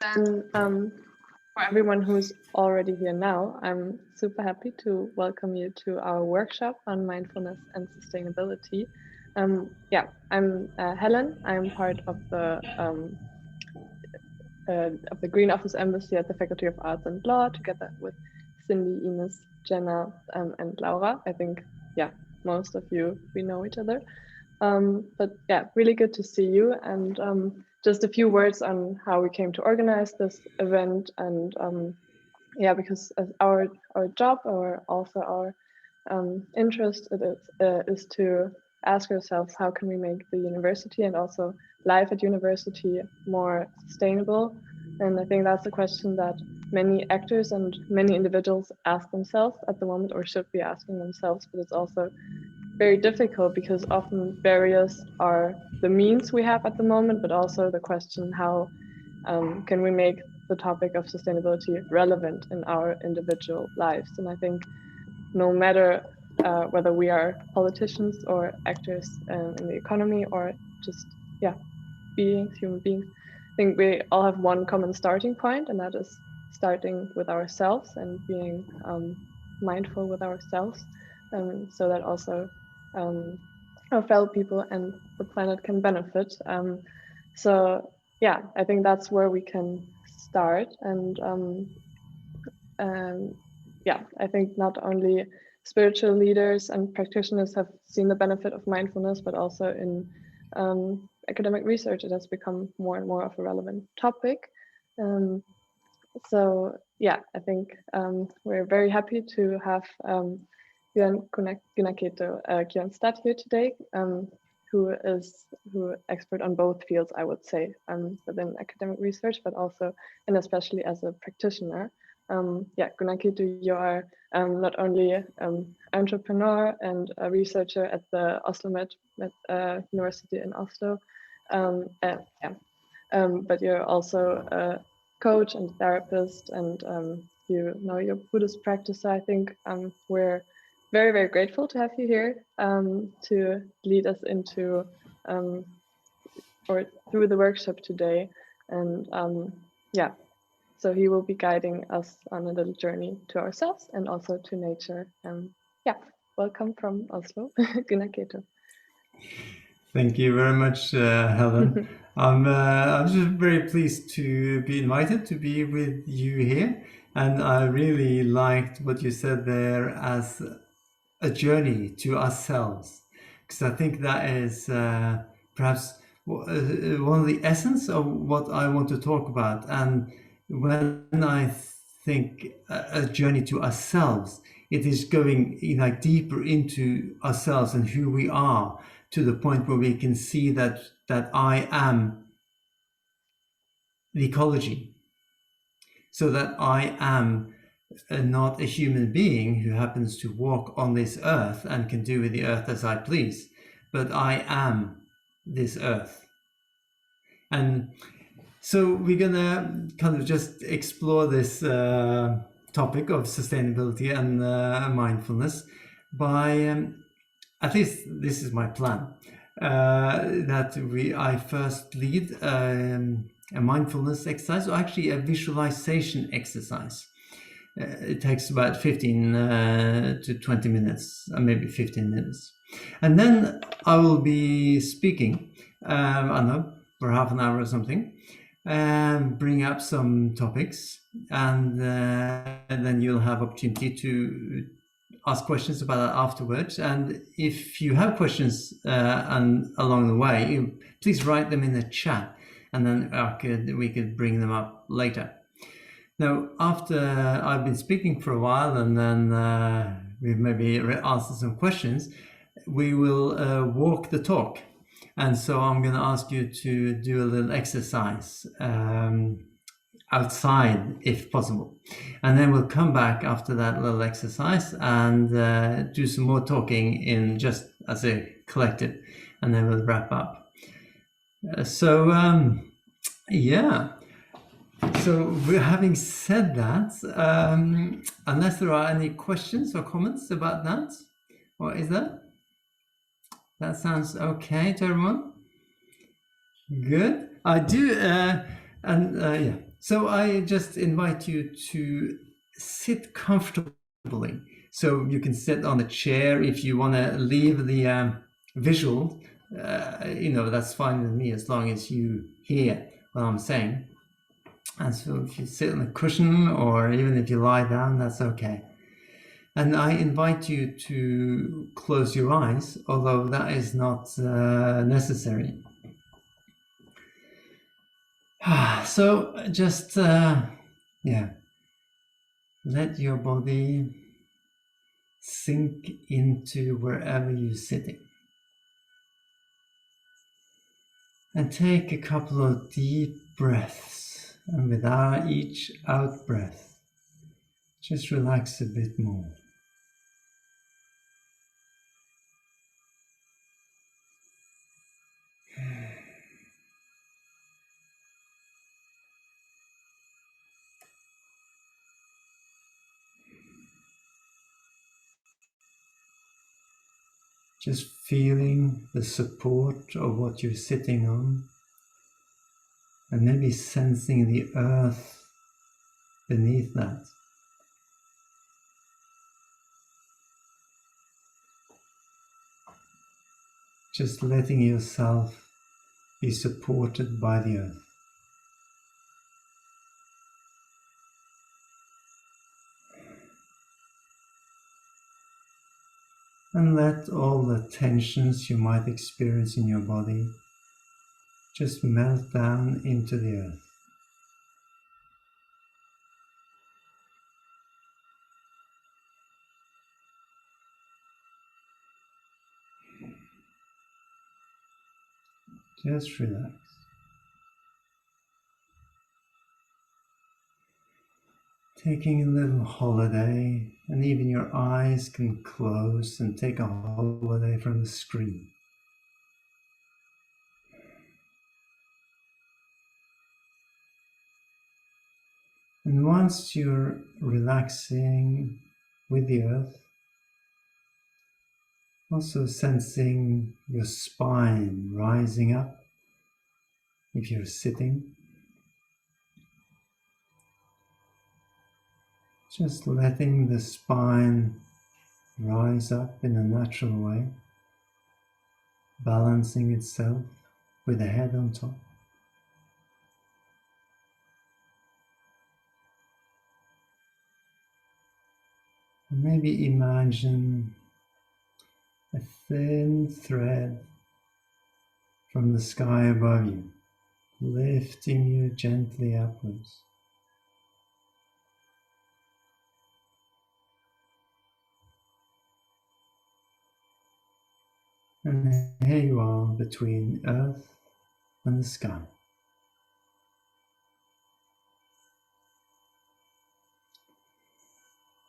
And for everyone who's already here now, I'm super happy to welcome you to our workshop on mindfulness and sustainability. I'm Helen. I'm part of the Green Office Embassy at the Faculty of Arts and Law, together with Cindy, Ines, Jenna, and Laura. I think, most of you, we know each other. But really good to see you. And just a few words on how we came to organize this event. And because as our job, or also our interest, is to ask ourselves, how can we make the university and also life at university more sustainable? And I think that's a question that many actors and many individuals ask themselves at the moment, or should be asking themselves, but it's also very difficult because often barriers are the means we have at the moment, but also the question, how can we make the topic of sustainability relevant in our individual lives? And I think no matter whether we are politicians or actors in the economy, or just human beings, I think we all have one common starting point, and that is starting with ourselves and being mindful with ourselves, so that also our fellow people and the planet can benefit. I think that's where we can start. And I think not only spiritual leaders and practitioners have seen the benefit of mindfulness, but also in academic research, it has become more and more of a relevant topic. I think we're very happy to have Gunaketu Bjørn here today, who is expert on both fields, I would say, within academic research, but also and especially as a practitioner. Gunaketu, you are not only an entrepreneur and a researcher at the Oslo Met University in Oslo, but you're also a coach and therapist, and you know your Buddhist practice. So I think we're very, very grateful to have you here to lead us into or through the workshop today. And so he will be guiding us on a little journey to ourselves and also to nature. Welcome from Oslo, Gunaketu. Thank you very much, Helen. I'm just very pleased to be invited to be with you here. And I really liked what you said there as a journey to ourselves, because I think that is perhaps one of the essence of what I want to talk about. And when I think a journey to ourselves, it is going deeper into ourselves and who we are, to the point where we can see that I am the ecology, so that I am not a human being who happens to walk on this earth and can do with the earth as I please, but I am this earth. And so we're gonna kind of just explore this topic of sustainability and mindfulness by, at least this is my plan, that I first lead a mindfulness exercise, or actually a visualization exercise. It takes about 15 to 20 minutes, maybe 15 minutes. And then I will be speaking, I don't know, for half an hour or something, and bring up some topics. And then you'll have opportunity to ask questions about that afterwards. And if you have questions and along the way, please write them in the chat, and then we could bring them up later. Now, after I've been speaking for a while, and then we've maybe answered some questions, we will walk the talk. And so I'm going to ask you to do a little exercise outside, if possible. And then we'll come back after that little exercise and do some more talking in just as a collective, and then we'll wrap up. So having said that, unless there are any questions or comments about that, or is there? That sounds okay to everyone? Good. I do, So I just invite you to sit comfortably. So you can sit on a chair. If you want to leave the visual, that's fine with me as long as you hear what I'm saying. And so if you sit on a cushion or even if you lie down, that's okay. And I invite you to close your eyes, although that is not necessary. So just, let your body sink into wherever you're sitting. And take a couple of deep breaths. And with each out breath, just relax a bit more. Just feeling the support of what you're sitting on, and maybe sensing the earth beneath that. Just letting yourself be supported by the earth. And let all the tensions you might experience in your body just melt down into the earth. Just relax. Taking a little holiday, and even your eyes can close and take a holiday from the screen. And once you're relaxing with the earth, also sensing your spine rising up if you're sitting. Just letting the spine rise up in a natural way, balancing itself with the head on top. And maybe imagine a thin thread from the sky above you, lifting you gently upwards. And here you are between earth and the sky.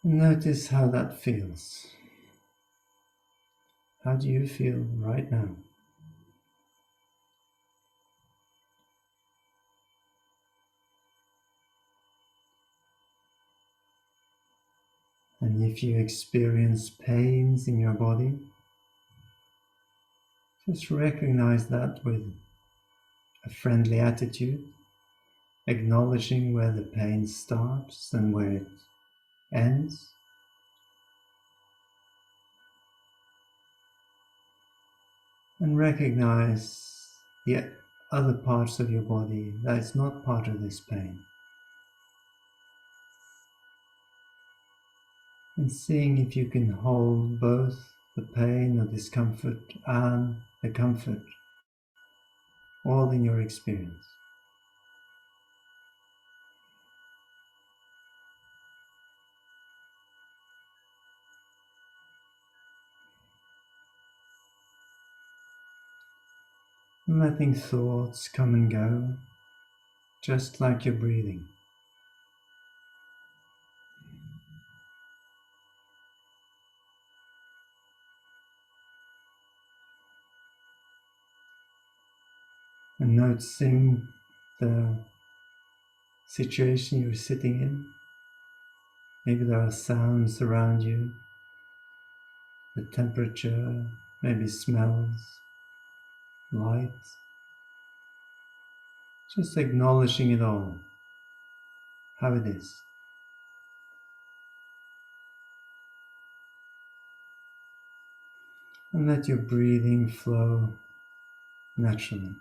Notice how that feels. How do you feel right now? And if you experience pains in your body, just recognize that with a friendly attitude, acknowledging where the pain starts and where it ends. And recognize the other parts of your body that is not part of this pain. And seeing if you can hold both the pain or discomfort and the comfort, all in your experience. And letting thoughts come and go, just like you're breathing. And noticing the situation you're sitting in. Maybe there are sounds around you, the temperature, maybe smells, light. Just acknowledging it all. how it is. And let your breathing flow naturally.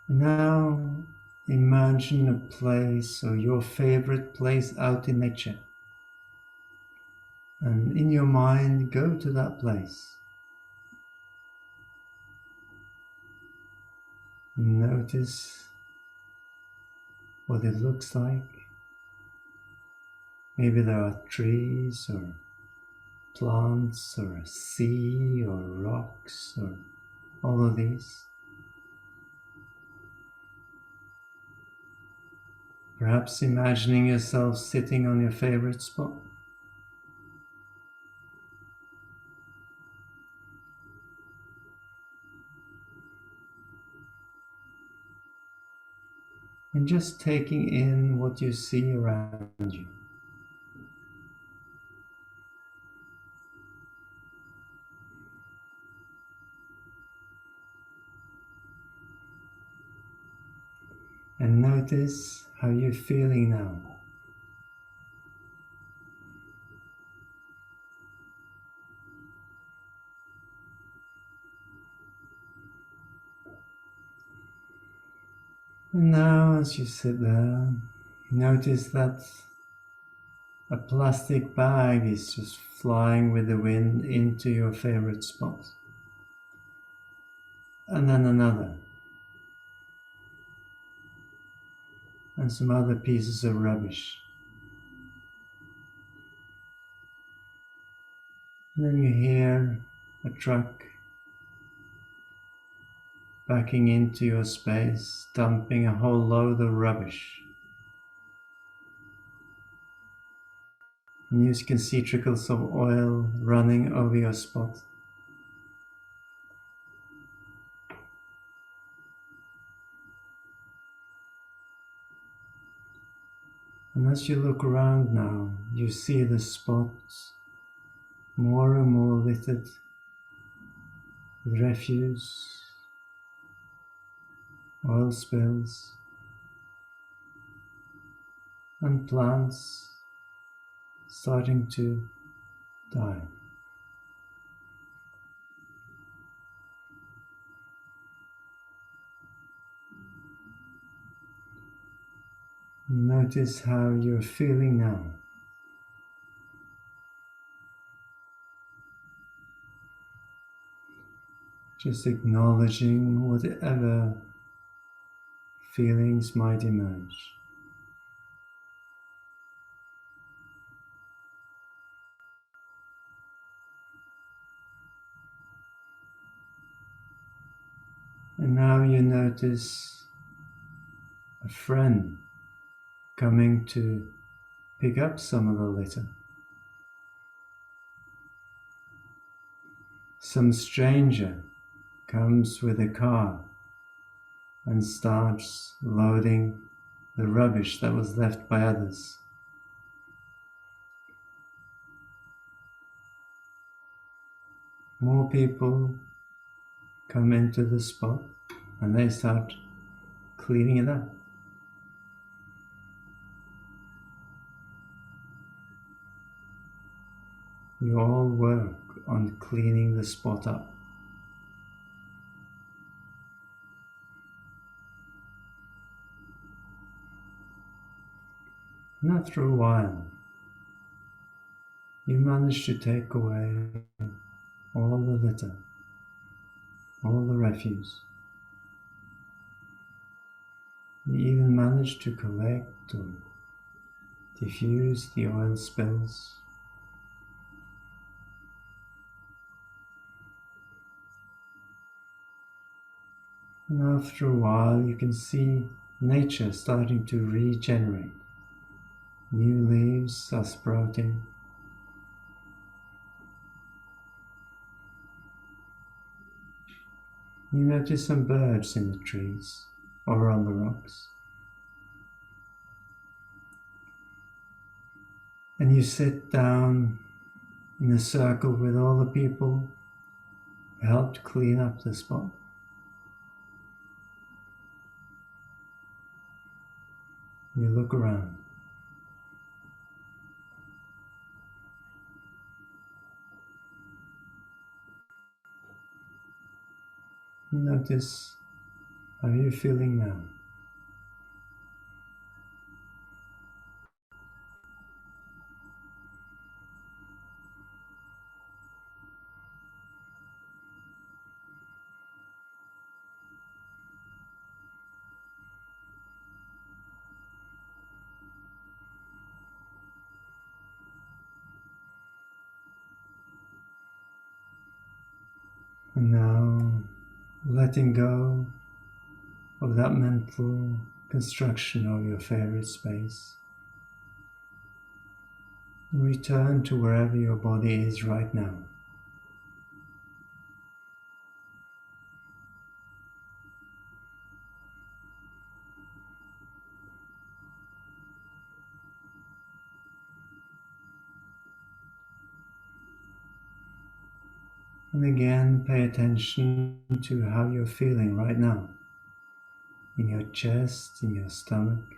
Now imagine a place or your favorite place out in nature. And in your mind, go to that place. Notice what it looks like. Maybe there are trees or plants or a sea or rocks or all of these. Perhaps imagining yourself sitting on your favorite spot. And just taking in what you see around you. And notice how you're feeling now. And now as you sit there, notice that a plastic bag is just flying with the wind into your favorite spot. And then another. And some other pieces of rubbish. And then you hear a truck backing into your space, dumping a whole load of rubbish. And you can see trickles of oil running over your spot. And as you look around now, you see the spots more and more littered with refuse, oil spills, and plants starting to die. Notice how you're feeling now. Just acknowledging whatever feelings might emerge. And now you notice a friend coming to pick up some of the litter. Some stranger comes with a car and starts loading the rubbish that was left by others. More people come into the spot and they start cleaning it up. You all work on cleaning the spot up. And after a while, you manage to take away all the litter, all the refuse. You even manage to collect or diffuse the oil spills. And after a while, you can see nature starting to regenerate. New leaves are sprouting. You notice some birds in the trees or on the rocks. and you sit down in a circle with all the people who helped clean up the spot. You look around. Notice how you're feeling now. And now, letting go of that mental construction of your favorite space. Return to wherever your body is right now. And again, pay attention to how you're feeling right now. In your chest, in your stomach.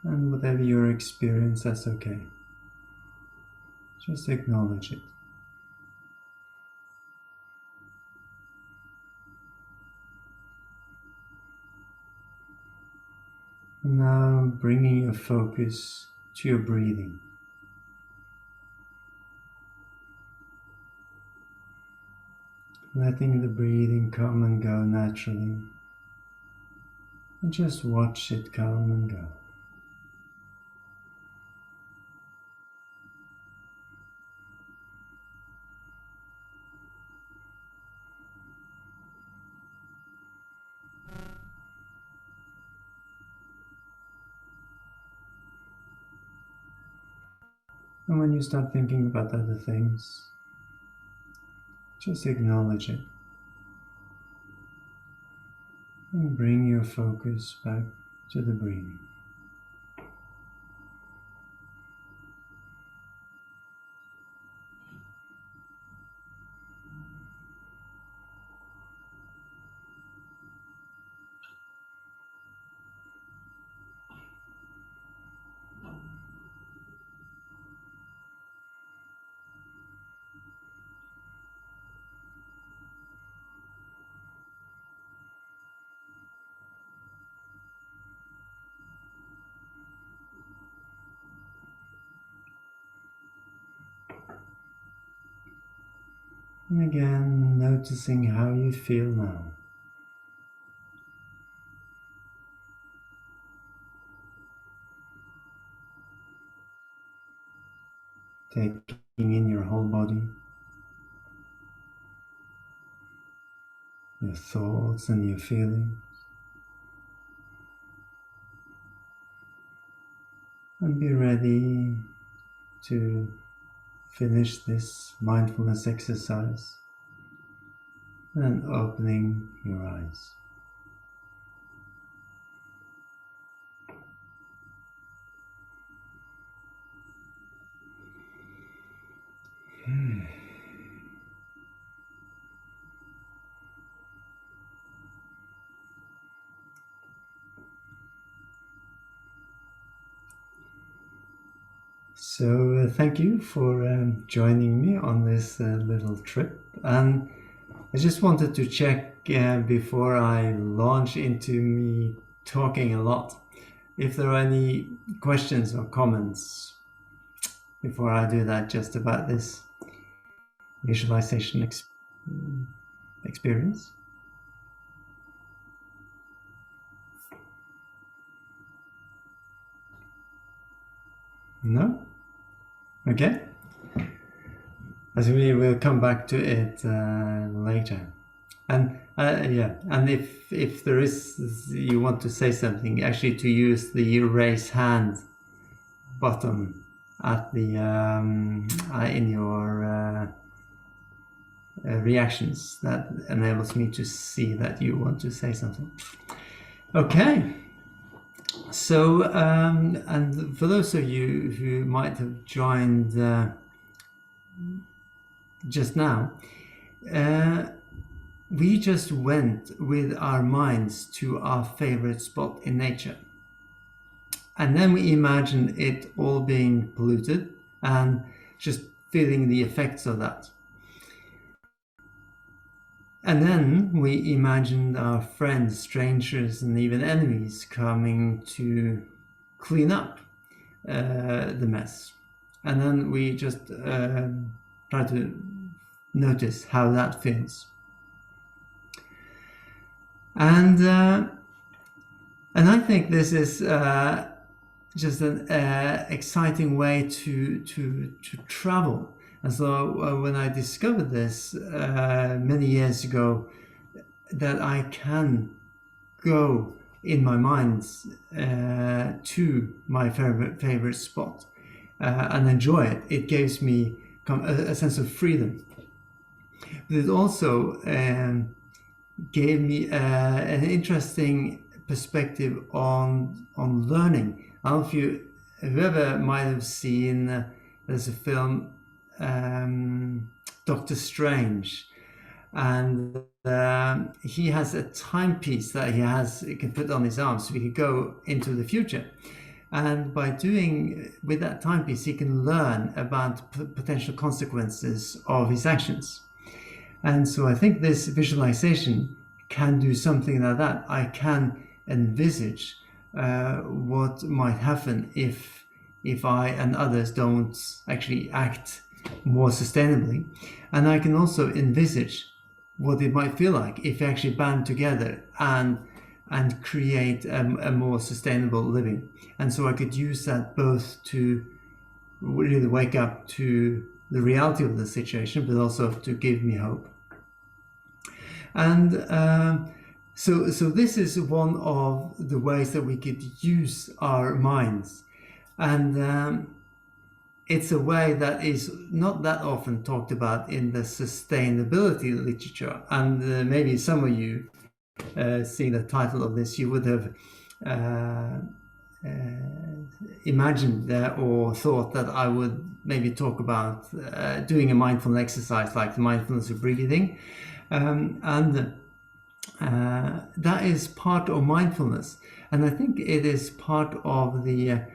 And whatever your experience, that's okay. Just acknowledge it. Now bringing your focus to your breathing. Letting the breathing come and go naturally. And just watch it come and go. And when you start thinking about other things, just acknowledge it. And bring your focus back to the breathing. And again, noticing how you feel now. Taking in your whole body, your thoughts and your feelings. And be ready to finish this mindfulness exercise and opening your eyes. So thank you for joining me on this little trip. And I just wanted to check before I launch into me talking a lot, if there are any questions or comments before I do that, just about this visualization experience. No? Okay. As we will come back to it later. And and if there is, you want to say something, actually to use the raise hand button at the in your reactions that enables me to see that you want to say something. Okay. So, and for those of you who might have joined just now, we just went with our minds to our favorite spot in nature. And then we imagined it all being polluted and just feeling the effects of that. And then we imagined our friends, strangers, and even enemies coming to clean up the mess. And then we just try to notice how that feels. And I think this is just an exciting way to travel. And so when I discovered this many years ago, that I can go in my mind to my favorite spot and enjoy it, it gives me a sense of freedom. But it also gave me an interesting perspective on learning. I don't know if whoever might have seen, there's a film, Doctor Strange, and he has a timepiece that he can put on his arm so he can go into the future. And by doing with that timepiece, he can learn about potential consequences of his actions. And so I think this visualization can do something like that. I can envisage what might happen if I and others don't actually act more sustainably. And I can also envisage what it might feel like if we actually band together and create a more sustainable living. And so I could use that both to really wake up to the reality of the situation, but also to give me hope. And so this is one of the ways that we could use our minds. And it's a way that is not that often talked about in the sustainability literature. And maybe some of you, seeing the title of this, you would have imagined or thought that I would maybe talk about doing a mindful exercise like the mindfulness of breathing. That is part of mindfulness, and I think it is part of the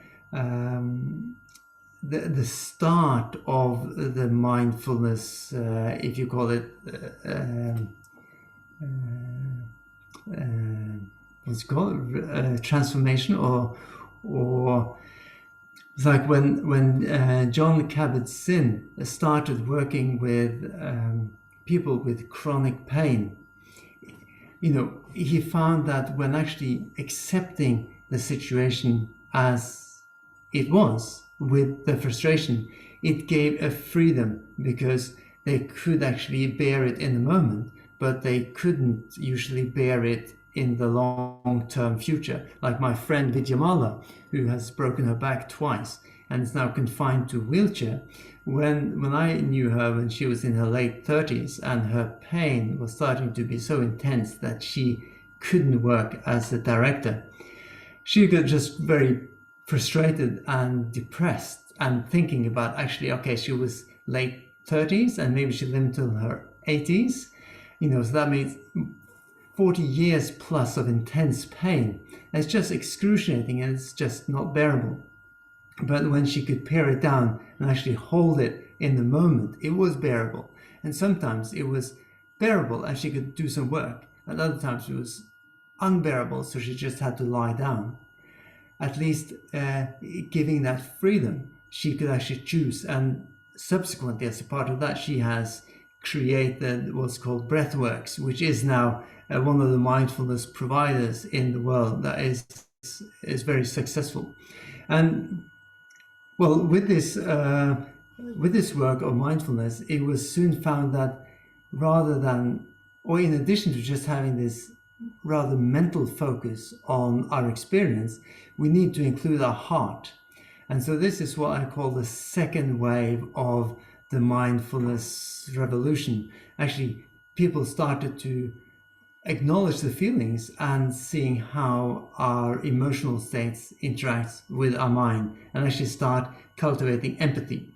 start of the mindfulness, if you call it what's it called, transformation, or it's like when John Kabat-Zinn started working with people with chronic pain. He found that when actually accepting the situation as it was, with the frustration, it gave a freedom, because they could actually bear it in the moment, but they couldn't usually bear it in the long-term future. Like my friend Vidyamala, who has broken her back twice and is now confined to a wheelchair. When I knew her when she was in her late 30s and her pain was starting to be so intense that she couldn't work as a director, she got just very frustrated and depressed and thinking about actually, okay, she was late 30s and maybe she lived until her 80s, so that means 40 years plus of intense pain. It's just excruciating and it's just not bearable. But when she could pare it down and actually hold it in the moment, it was bearable. And sometimes it was bearable and she could do some work. At other times it was unbearable, so she just had to lie down. At least giving that freedom, she could actually choose. And subsequently, as a part of that, she has created what's called Breathworks, which is now one of the mindfulness providers in the world that is very successful. And well, with this work of mindfulness, it was soon found that in addition to just having this rather mental focus on our experience, we need to include our heart. And so this is what I call the second wave of the mindfulness revolution, actually people started to acknowledge the feelings and seeing how our emotional states interact with our mind, and actually start cultivating empathy.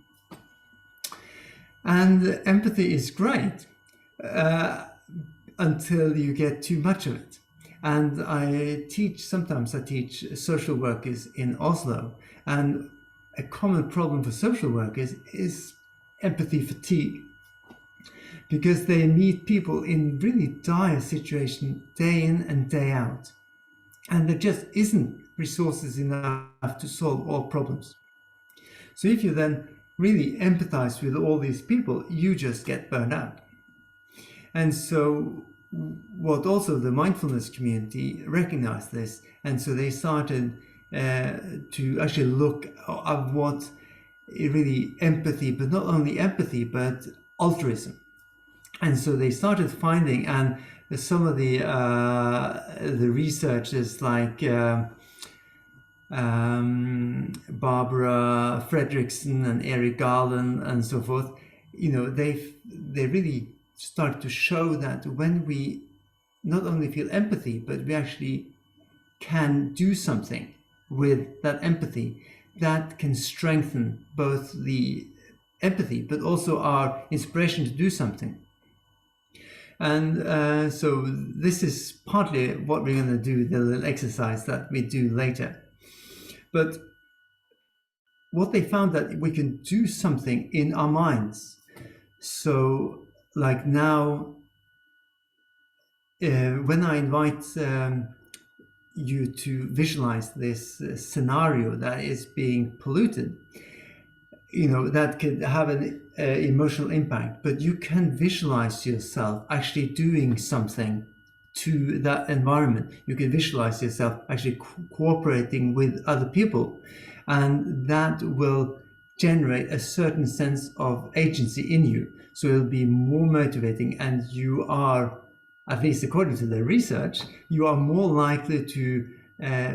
And empathy is great until you get too much of it. And sometimes I teach social workers in Oslo, and a common problem for social workers is empathy fatigue, because they meet people in really dire situations day in and day out, and there just isn't resources enough to solve all problems. So if you then really empathize with all these people, you just get burned out. And so what also the mindfulness community recognized this, and so they started to actually look at what really empathy, but not only empathy, but altruism. And so they started finding, and some of the researchers like Barbara Fredrickson and Eric Garland and so forth, they really start to show that when we not only feel empathy, but we actually can do something with that empathy, that can strengthen both the empathy, but also our inspiration to do something. And so this is partly what we're going to do, the little exercise that we do later. But what they found, that we can do something in our minds. So like now, when I invite you to visualize this scenario that is being polluted, that could have an emotional impact, but you can visualize yourself actually doing something to that environment. You can visualize yourself actually cooperating with other people, and that will generate a certain sense of agency in you. So it'll be more motivating, and you are, at least according to the research, you are more likely to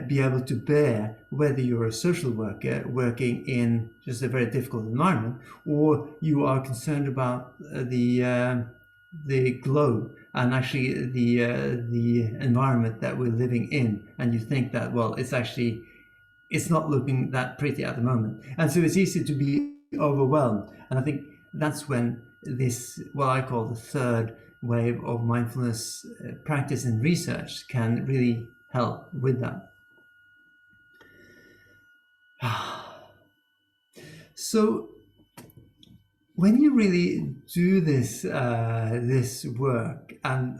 be able to bear whether you're a social worker working in just a very difficult environment, or you are concerned about the globe and actually the environment that we're living in, and you think that, well, it's not looking that pretty at the moment, and so it's easy to be overwhelmed. And I think that's when this, what I call the third wave of mindfulness practice and research, can really help with that. So when you really do this work, and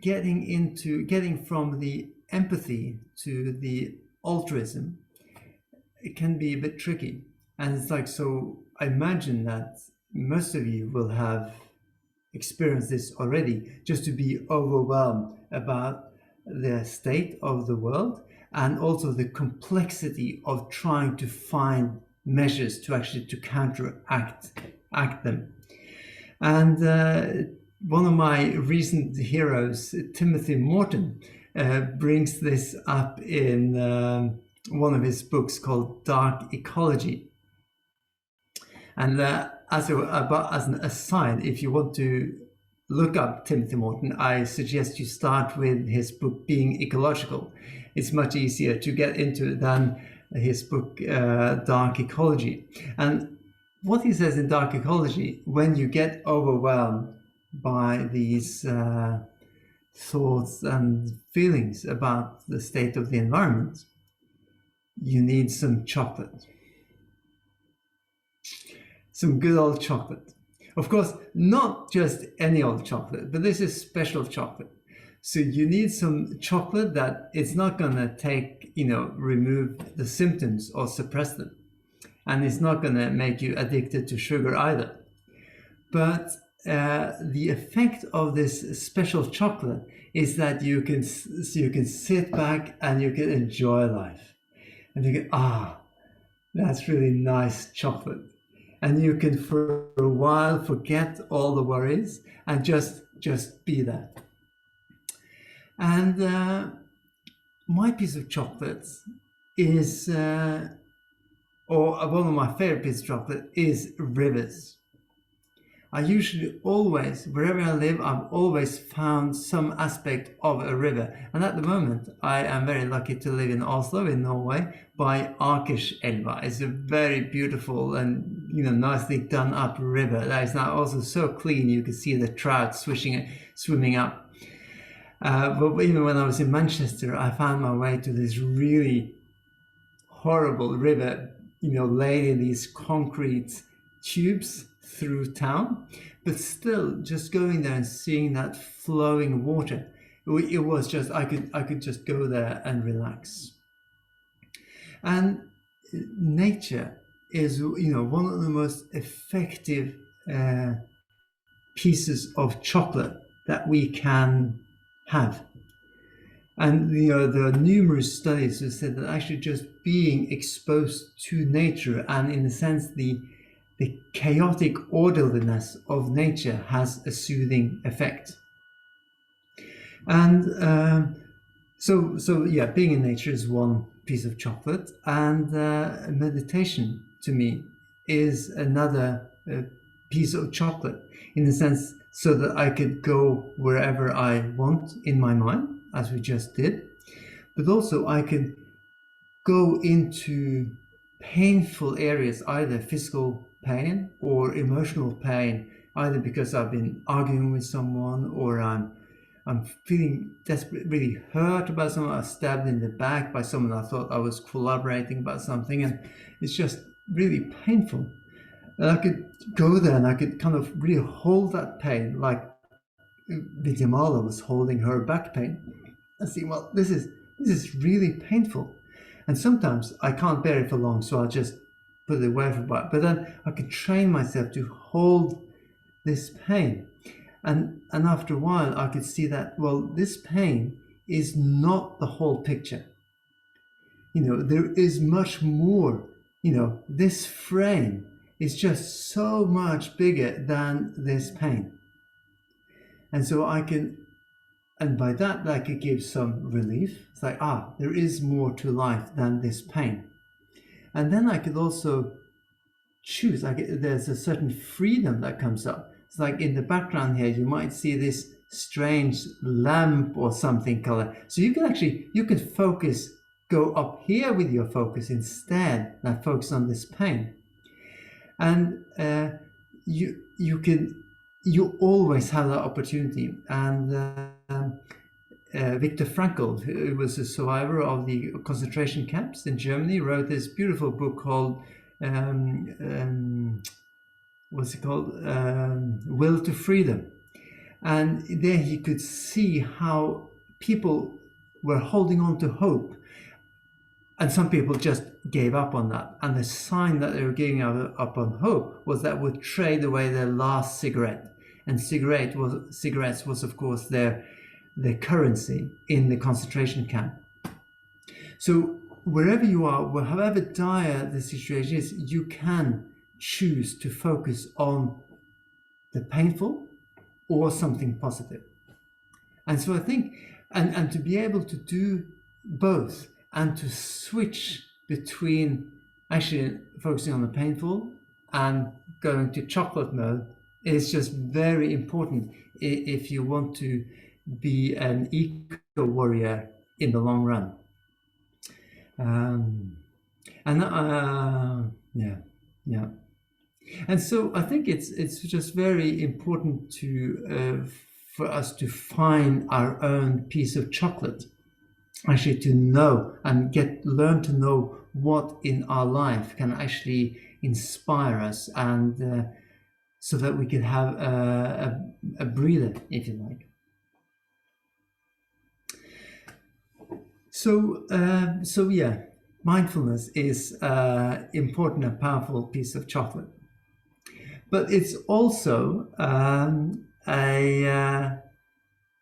getting from the empathy to the altruism, it can be a bit tricky. And it's like, so I imagine that most of you will have experienced this already, just to be overwhelmed about the state of the world, and also the complexity of trying to find measures to actually to counteract them. And one of my recent heroes, Timothy Morton, brings this up in one of his books called Dark Ecology. And as an aside, if you want to look up Timothy Morton, I suggest you start with his book Being Ecological. It's much easier to get into than his book Dark Ecology. And what he says in Dark Ecology, when you get overwhelmed by these thoughts and feelings about the state of the environment, you need some chocolate. Some good old chocolate. Of course, not just any old chocolate, but this is special chocolate. So you need some chocolate that it's not going to remove the symptoms or suppress them. And it's not going to make you addicted to sugar either. But the effect of this special chocolate is that you can sit back and you can enjoy life. And you go, that's really nice chocolate. And you can for a while forget all the worries and just be there. And my piece of chocolate is or one of my favorite pieces of chocolate is rivers. I usually always, wherever I live, I've always found some aspect of a river. And at the moment, I am very lucky to live in Oslo, in Norway, by Akerselva. It's a very beautiful and nicely done up river that is now also so clean you can see the trout swimming up. But even when I was in Manchester, I found my way to this really horrible river, laid in these concrete tubes through town, but still just going there and seeing that flowing water, it was just, I could just go there and relax. And nature is one of the most effective pieces of chocolate that we can have. And there are numerous studies that said that actually just being exposed to nature, and in a sense the chaotic orderliness of nature, has a soothing effect. And so yeah, being in nature is one piece of chocolate, and meditation to me is another piece of chocolate, in the sense so that I could go wherever I want in my mind, as we just did, but also I could go into painful areas, either physical pain or emotional pain, either because I've been arguing with someone, or I'm feeling desperate, really hurt about someone. I was stabbed in the back by someone I thought I was collaborating about something, and it's just really painful. And I could go there and I could kind of really hold that pain, like Vidyamala was holding her back pain, and see, well, this is really painful. And sometimes I can't bear it for long, so I'll just put it away for a while. But then I could train myself to hold this pain. And after a while, I could see that, well, this pain is not the whole picture. There is much more. This frame is just so much bigger than this pain. And so and by that, I could give some relief. It's like, there is more to life than this pain. And then I could also choose. There's a certain freedom that comes up. It's like in the background here, you might see this strange lamp or something color. So you can focus, go up here with your focus instead, and focus on this pain. And you always have that opportunity. And Viktor Frankl, who was a survivor of the concentration camps in Germany, wrote this beautiful book called what's it called? Will to Freedom. And there he could see how people were holding on to hope, and some people just gave up on that. And the sign that they were giving up on hope was that would trade away their last cigarette. And cigarettes was of course their currency in the concentration camp. So wherever you are, however dire the situation is, you can choose to focus on the painful or something positive. And so I think, and to be able to do both, and to switch between actually focusing on the painful and going to chocolate mode, is just very important if you want to be an eco warrior in the long run. Yeah. And so I think it's just very important for us to find our own piece of chocolate, actually to know and learn to know what in our life can actually inspire us, and so that we can have a breather, if you like. So yeah, mindfulness is an important and powerful piece of chocolate. But it's also a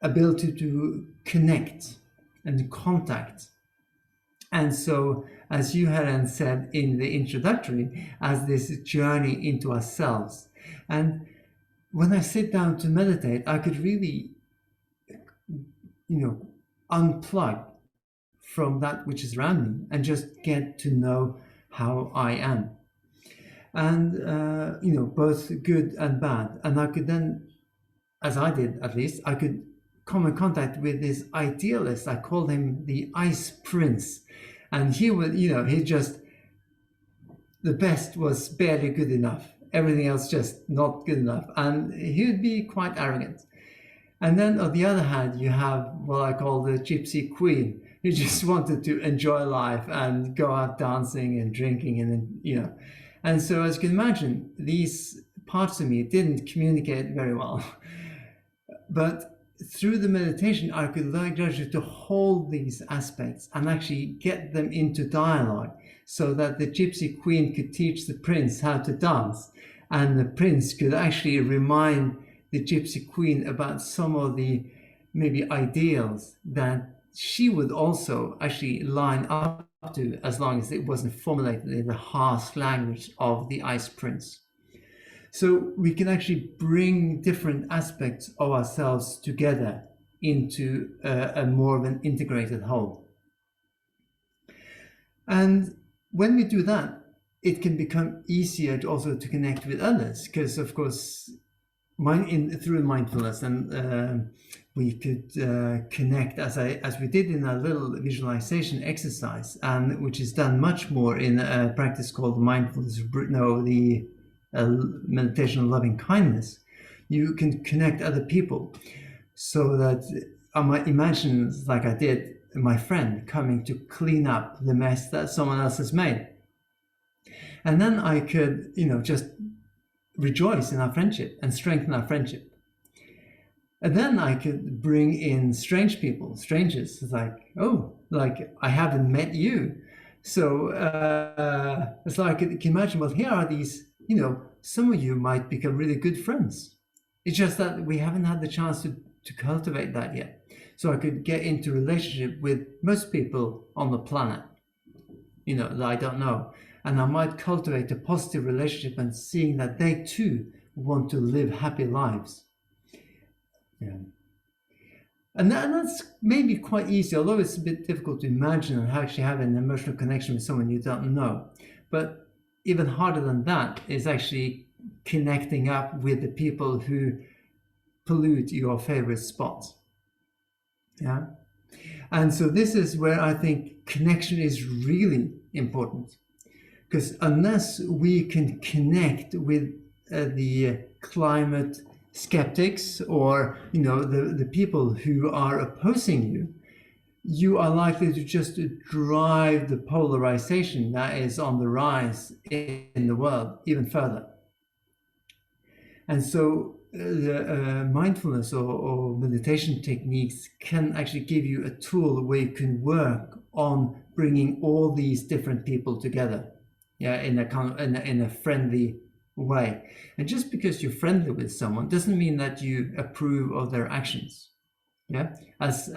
ability to connect and contact. And so, as you had said in the introductory, as this journey into ourselves. And when I sit down to meditate, I could really, unplug from that which is around me and just get to know how I am. And, you know, both good and bad. And I could then, as I did at least, I could come in contact with this idealist. I called him the Ice Prince. And he would, you know, he just, the best was barely good enough. Everything else just not good enough. And he would be quite arrogant. And then on the other hand, you have what I call the Gypsy Queen, who just wanted to enjoy life and go out dancing and drinking and, you know. And so as you can imagine, these parts of me didn't communicate very well. But through the meditation, I could learn gradually to hold these aspects and actually get them into dialogue, so that the Gypsy Queen could teach the prince how to dance, and the prince could actually remind the Gypsy Queen about some of the maybe ideals that she would also actually line up to, as long as it wasn't formulated in the harsh language of the Ice Prince. So we can actually bring different aspects of ourselves together into a more of an integrated whole. And when we do that, it can become easier to also to connect with others, because of course, through mindfulness, and we could connect as we did in a little visualization exercise, and which is done much more in a practice called mindfulness. No, the meditation of loving kindness. You can connect other people, so that I might imagine, like I did, my friend coming to clean up the mess that someone else has made, and then I could, you know, just rejoice in our friendship and strengthen our friendship. And then I could bring in strange people, strangers, like, oh, like I haven't met you. So it's like, you can imagine, well, here are these, you know, some of you might become really good friends. It's just that we haven't had the chance to cultivate that yet. So I could get into relationship with most people on the planet, you know, that I don't know. And I might cultivate a positive relationship, and seeing that they too want to live happy lives. Yeah. And that's maybe quite easy, although it's a bit difficult to imagine and actually have an emotional connection with someone you don't know. But even harder than that is actually connecting up with the people who pollute your favorite spots. Yeah. And so this is where I think connection is really important. Because unless we can connect with the climate skeptics, or, you know, the people who are opposing you, you are likely to just drive the polarization that is on the rise in the world even further. And so the mindfulness or meditation techniques can actually give you a tool where you can work on bringing all these different people together. Yeah, in a friendly way. And just because you're friendly with someone doesn't mean that you approve of their actions. Yeah, as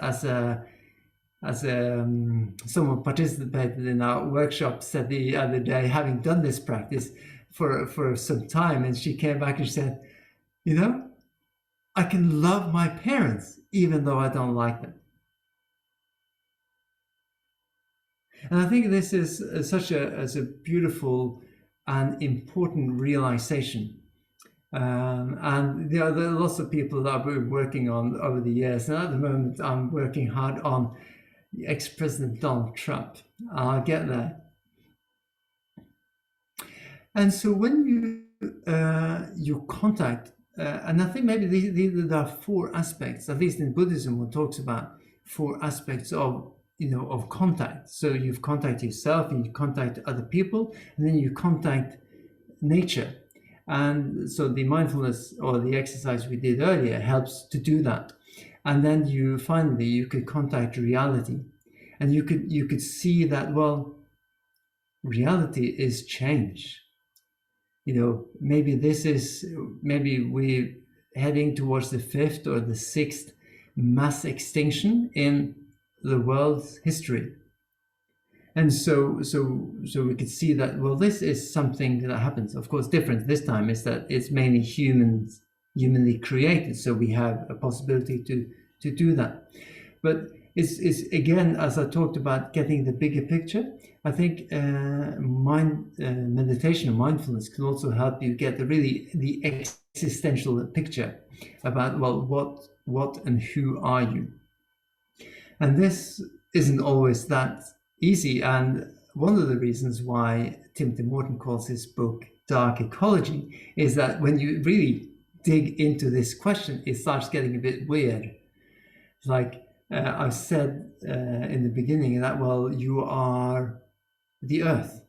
someone participated in our workshop said the other day, having done this practice for some time, and she came back and said, you know, I can love my parents even though I don't like them. And I think this is such a beautiful and important realization. And there are lots of people that I've been working on over the years. And at the moment, I'm working hard on ex-President Donald Trump. I'll get there. And so when you contact, and I think maybe there are four aspects, at least in Buddhism, one talks about four aspects of, you know, of contact. So you've contact yourself, and you contact other people, and then you contact nature. And so the mindfulness or the exercise we did earlier helps to do that. And then you could contact reality, and you could see that, well, reality is change. You know, maybe we're heading towards the fifth or the sixth mass extinction in the world's history. And so we could see that, well, this is something that happens. Of course, different this time is that it's mainly humanly created, so we have a possibility to do that. But it's again, as I talked about, getting the bigger picture. I think meditation and mindfulness can also help you get the existential picture about, well, what and who are you? And this isn't always that easy. And one of the reasons why Timothy Morton calls his book Dark Ecology is that when you really dig into this question, it starts getting a bit weird. It's like I've said in the beginning that, well, you are the earth.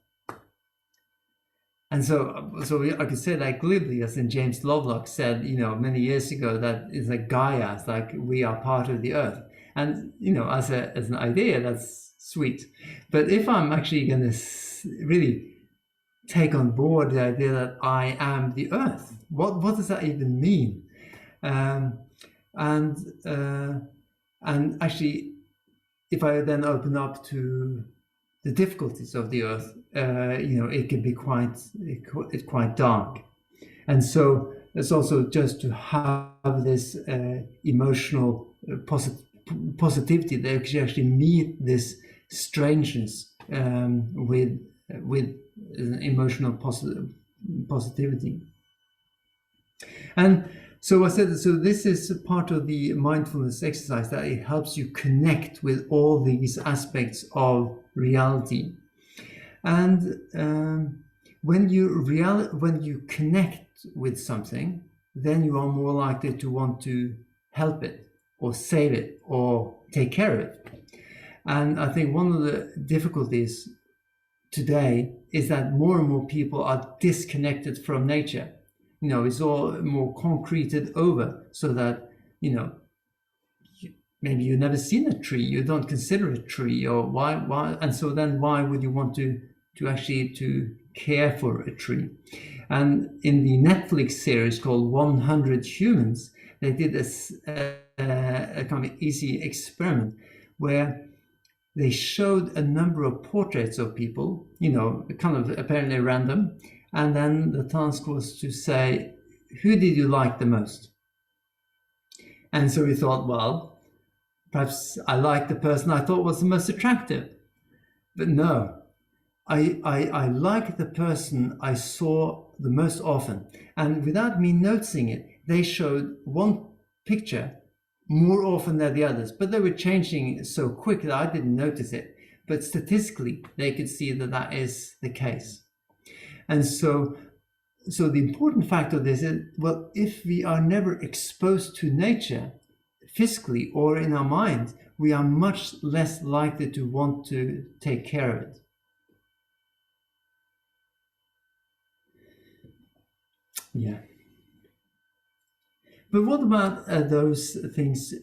And so I could say that glibly, as in James Lovelock said, many years ago, that it's like Gaia, it's like we are part of the earth. And, as an idea, that's sweet. But if I'm actually going to really take on board the idea that I am the earth, what does that even mean? And actually, if I then open up to the difficulties of the earth, it can be quite dark. And so it's also just to have this emotional positivity that you actually meet this strangeness with emotional positivity. And so I said, so this is part of the mindfulness exercise, that it helps you connect with all these aspects of reality. And when you connect with something, then you are more likely to want to help it or save it or take care of it. And I think one of the difficulties today is that more and more people are disconnected from nature. It's all more concreted over, so that, maybe you've never seen a tree, you don't consider a tree, or why, and so then why would you want to actually care for a tree? And in the Netflix series called 100 Humans, they did a kind of easy experiment where they showed a number of portraits of people, kind of apparently random, and then the task was to say, who did you like the most? And so we thought, well, perhaps I liked the person I thought was the most attractive. But no, I liked the person I saw the most often. And without me noticing it, they showed one picture more often than the others, but they were changing so quick that I didn't notice it. But statistically, they could see that that is the case. And so the important factor of this is, well, if we are never exposed to nature physically or in our minds, we are much less likely to want to take care of it. Yeah. But what about those things?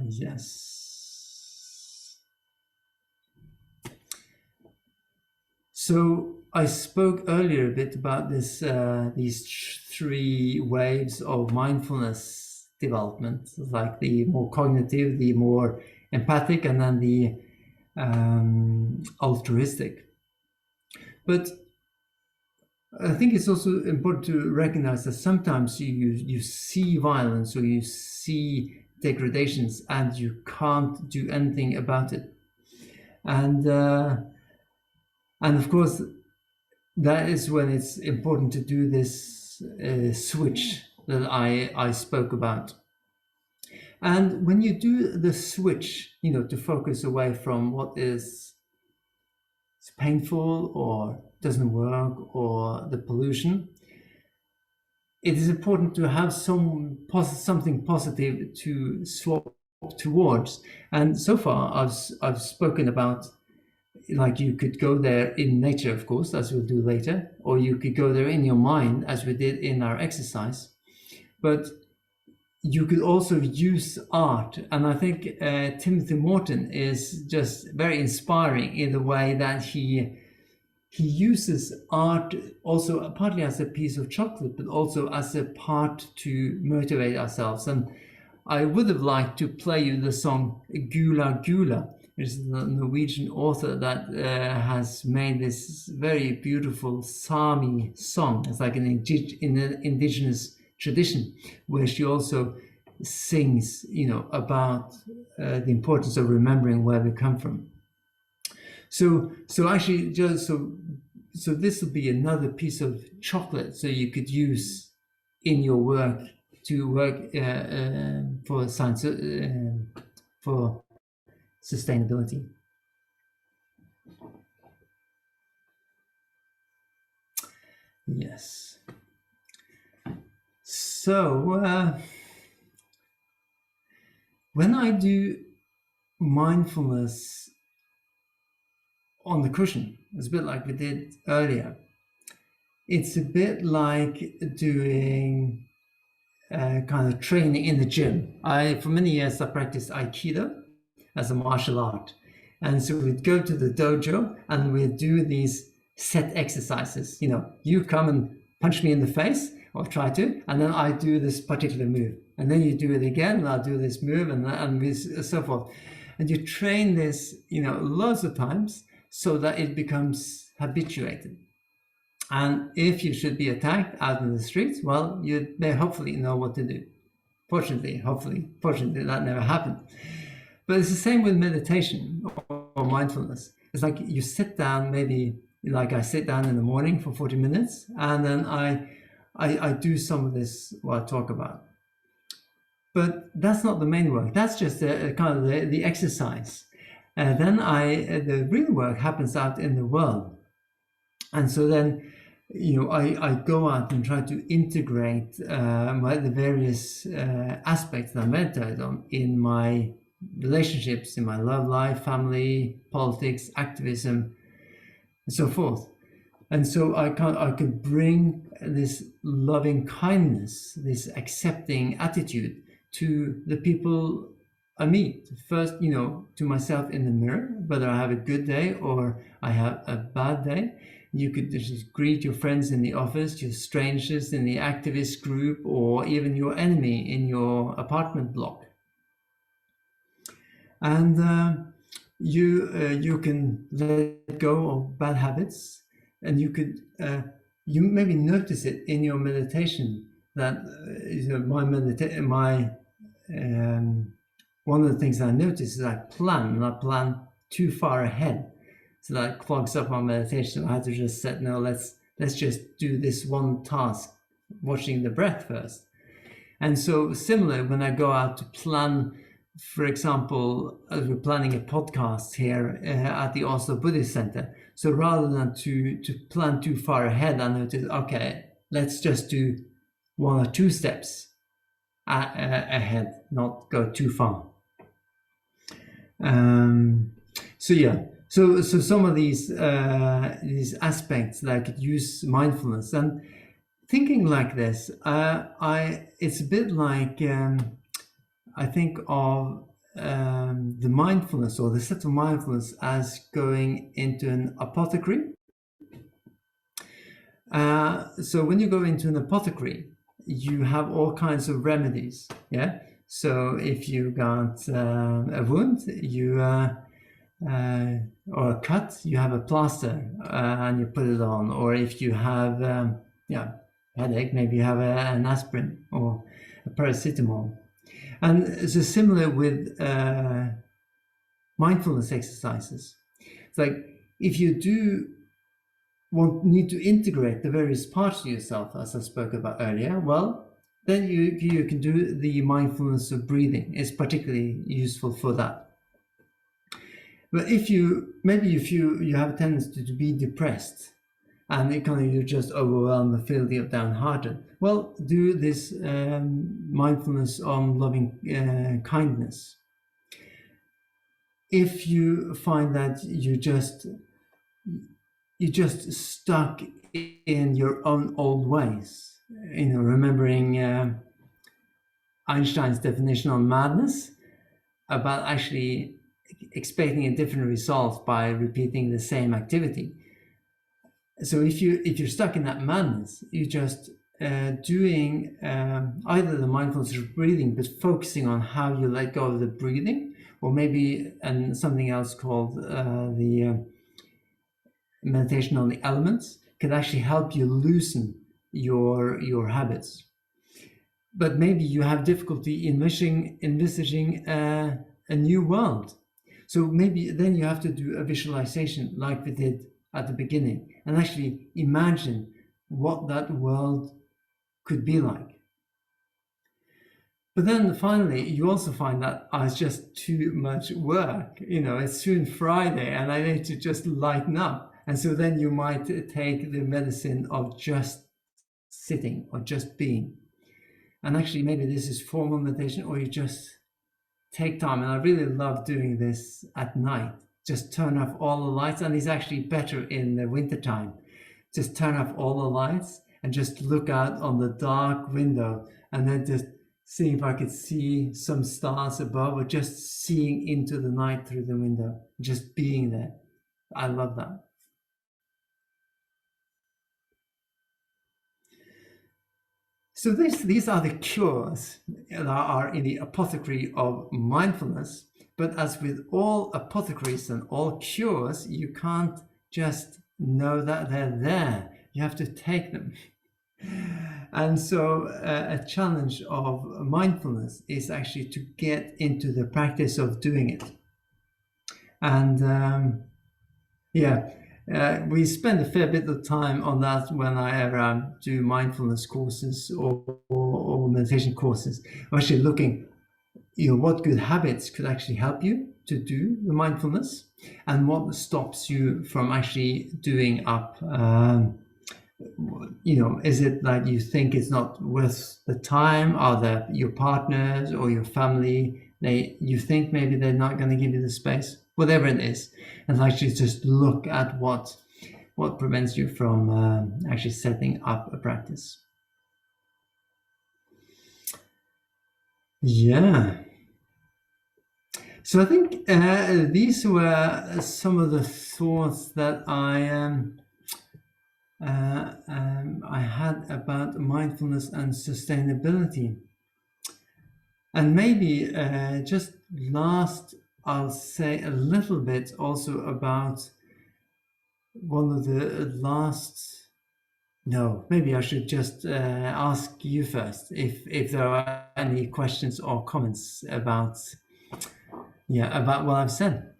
Yes. So I spoke earlier a bit about this, these three waves of mindfulness development, like the more cognitive, the more empathic, and then the altruistic. But I think it's also important to recognize that sometimes you see violence or you see degradations and you can't do anything about it. And of course, that is when it's important to do this switch that I spoke about. And when you do the switch, to focus away from what is painful or doesn't work or the pollution, it is important to have something positive to swap towards. And so far, I've spoken about, like, you could go there in nature, of course, as we'll do later, or you could go there in your mind, as we did in our exercise. But you could also use art. And I think Timothy Morton is just very inspiring in the way that he uses art also partly as a piece of chocolate, but also as a part to motivate ourselves. And I would have liked to play you the song Gula Gula, which is the Norwegian author that has made this very beautiful Sami song. It's like an indigenous tradition, where she also sings, about the importance of remembering where we come from. So actually, so this will be another piece of chocolate so you could use in your work to work for science, for sustainability. Yes. So when I do mindfulness on the cushion, it's a bit like we did earlier. It's a bit like doing kind of training in the gym. For many years, I practiced Aikido as a martial art. And so we'd go to the dojo and we'd do these set exercises. You come and punch me in the face, or try to, and then I do this particular move. And then you do it again, and I'll do this move, and so forth. And you train this, loads of times so that it becomes habituated. And if you should be attacked out in the streets, well, you may hopefully know what to do. Fortunately, that never happened. But it's the same with meditation or mindfulness. It's like you sit down, maybe like I sit down in the morning for 40 minutes, and then I do some of this, what I talk about. But that's not the main work. That's just kind of the exercise. Then the real work happens out in the world. And so then, I go out and try to integrate the various aspects that I meditate on in my relationships, in my love life, family, politics, activism, and so forth. And so I can bring this loving kindness, this accepting attitude to the people I meet. First, to myself in the mirror, whether I have a good day or I have a bad day. You could just greet your friends in the office, your strangers in the activist group, or even your enemy in your apartment block. And you can let go of bad habits, and you could you maybe notice it in your meditation that one of the things I notice is I plan too far ahead. So that clogs up my meditation. I had to just set, no, let's just do this one task, watching the breath first. And so similar, when I go out to plan, for example, as we're planning a podcast here at the Oslo Buddhist Center. So rather than to plan too far ahead, I notice, okay, let's just do 1 or 2 steps ahead, not go too far. So yeah. So some of these aspects that I could use mindfulness, and thinking like this, it's a bit like I think of the mindfulness or the set of mindfulness as going into an apothecary. So when you go into an apothecary, you have all kinds of remedies. Yeah. So if you got a wound, or a cut, you have a plaster and you put it on. Or if you have headache, maybe you have an aspirin or a paracetamol. And it's similar with mindfulness exercises. It's like if you need to integrate the various parts of yourself, as I spoke about earlier, well, then you can do the mindfulness of breathing. It's particularly useful for that. But if you have a tendency to be depressed and you're just overwhelmed and feel downhearted, well, do this mindfulness on loving kindness. If you find that you're just stuck in your own old ways, remembering Einstein's definition on madness about actually expecting a different result by repeating the same activity. So if you're stuck in that madness, you're just doing either the mindfulness of breathing, but focusing on how you let go of the breathing, or maybe something else called the meditation on the elements, can actually help you loosen your habits. but maybe you have difficulty envisaging a new world. So maybe then you have to do a visualization like we did at the beginning and actually imagine what that world could be like. But then finally, you also find that it's just too much work. It's soon Friday and I need to just lighten up. And so then you might take the medicine of just sitting or just being. And actually, maybe this is formal meditation, or you just take time. And I really love doing this at night. Just turn off all the lights. And it's actually better in the wintertime. Just turn off all the lights and just look out on the dark window and then just seeing if I could see some stars above, or just seeing into the night through the window, just being there. I love that. So these are the cures that are in the apothecary of mindfulness. But as with all apothecaries and all cures, you can't just know that they're there. You have to take them. And so a challenge of mindfulness is actually to get into the practice of doing it. And we spend a fair bit of time on that when I do mindfulness courses or meditation courses. I'm actually looking, what good habits could actually help you to do the mindfulness, and what stops you from actually doing up. Is it that you think it's not worth the time? Are there your partners or your family? You think maybe they're not going to give you the space, whatever it is, and actually just look at what prevents you from actually setting up a practice. Yeah. So I think these were some of the thoughts that I had about mindfulness and sustainability. And maybe just last, I'll say a little bit also about one of the last. No, maybe I should just ask you first if there are any questions or comments about what I've said.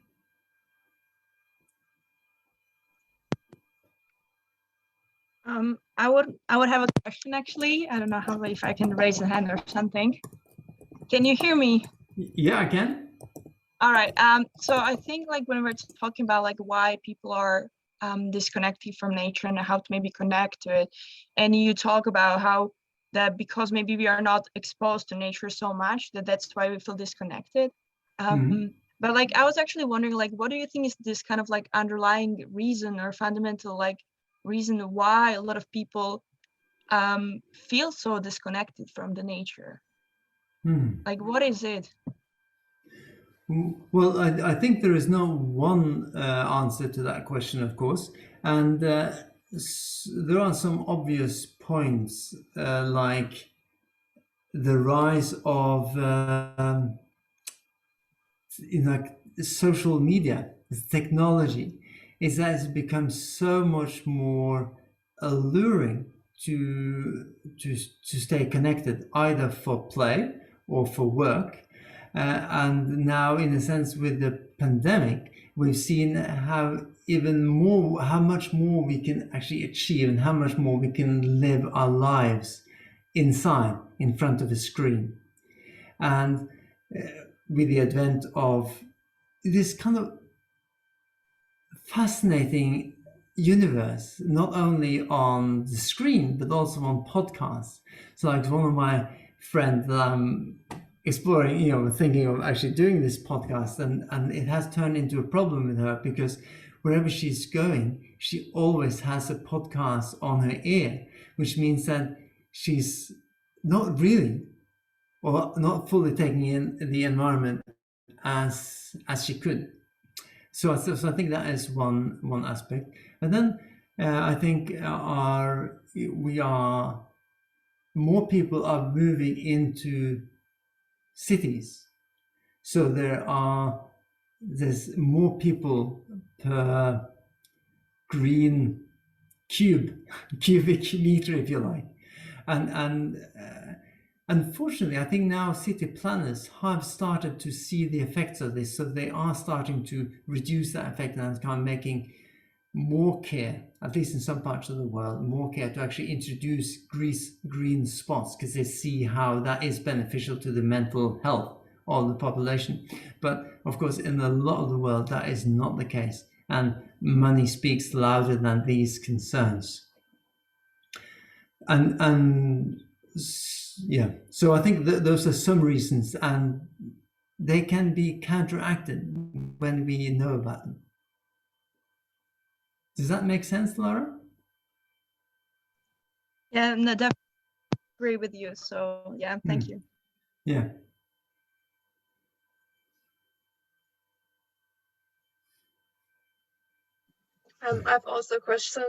I would have a question actually. I don't know if I can raise a hand or something. Can you hear me? Yeah, I can. All right. So I think when we're talking about why people are disconnected from nature and how to maybe connect to it, and you talk about how that because maybe we are not exposed to nature so much that's why we feel disconnected. But I was actually wondering what do you think is this kind of underlying reason or fundamental reason why a lot of people feel so disconnected from the nature? What is it? Well, I think there is no one answer to that question, of course, and there are some obvious points like the rise of social media, technology. It has become so much more alluring to stay connected, either for play or for work. And now, in a sense, with the pandemic, we've seen how much more we can actually achieve and how much more we can live our lives inside, in front of a screen. And with the advent of this kind of fascinating universe, not only on the screen, but also on podcasts. So one of my friends that I'm exploring, thinking of actually doing this podcast, and it has turned into a problem with her because wherever she's going, she always has a podcast on her ear, which means that she's not really or not fully taking in the environment as she could. So I think that is one aspect. And then I think more people are moving into cities. So there's more people per green cubic meter, if you like. And unfortunately, I think now city planners have started to see the effects of this, so they are starting to reduce that effect and kind of making more care, at least in some parts of the world, more care to actually introduce green spots, because they see how that is beneficial to the mental health of the population. But of course, in a lot of the world, that is not the case, and money speaks louder than these concerns. And yeah, so I think those are some reasons, and they can be counteracted when we know about them. Does that make sense, Laura? Yeah, no, definitely agree with you. So yeah, thank you. Yeah. I've also a question.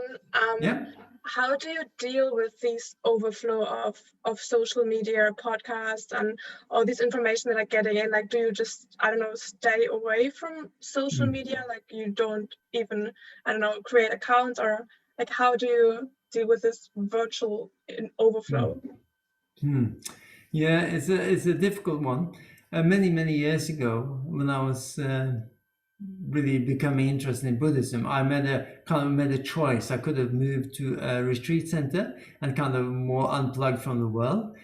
Yeah. How do you deal with this overflow of social media, podcasts, and all this information that are getting in? Like, do you just, I don't know, stay away from social media? Like, you don't even, I don't know, create accounts, or like, how do you deal with this virtual overflow? Yeah, it's a difficult one. Many years ago, when I was really becoming interested in Buddhism, I made a choice. I could have moved to a retreat center and kind of more unplugged from the world,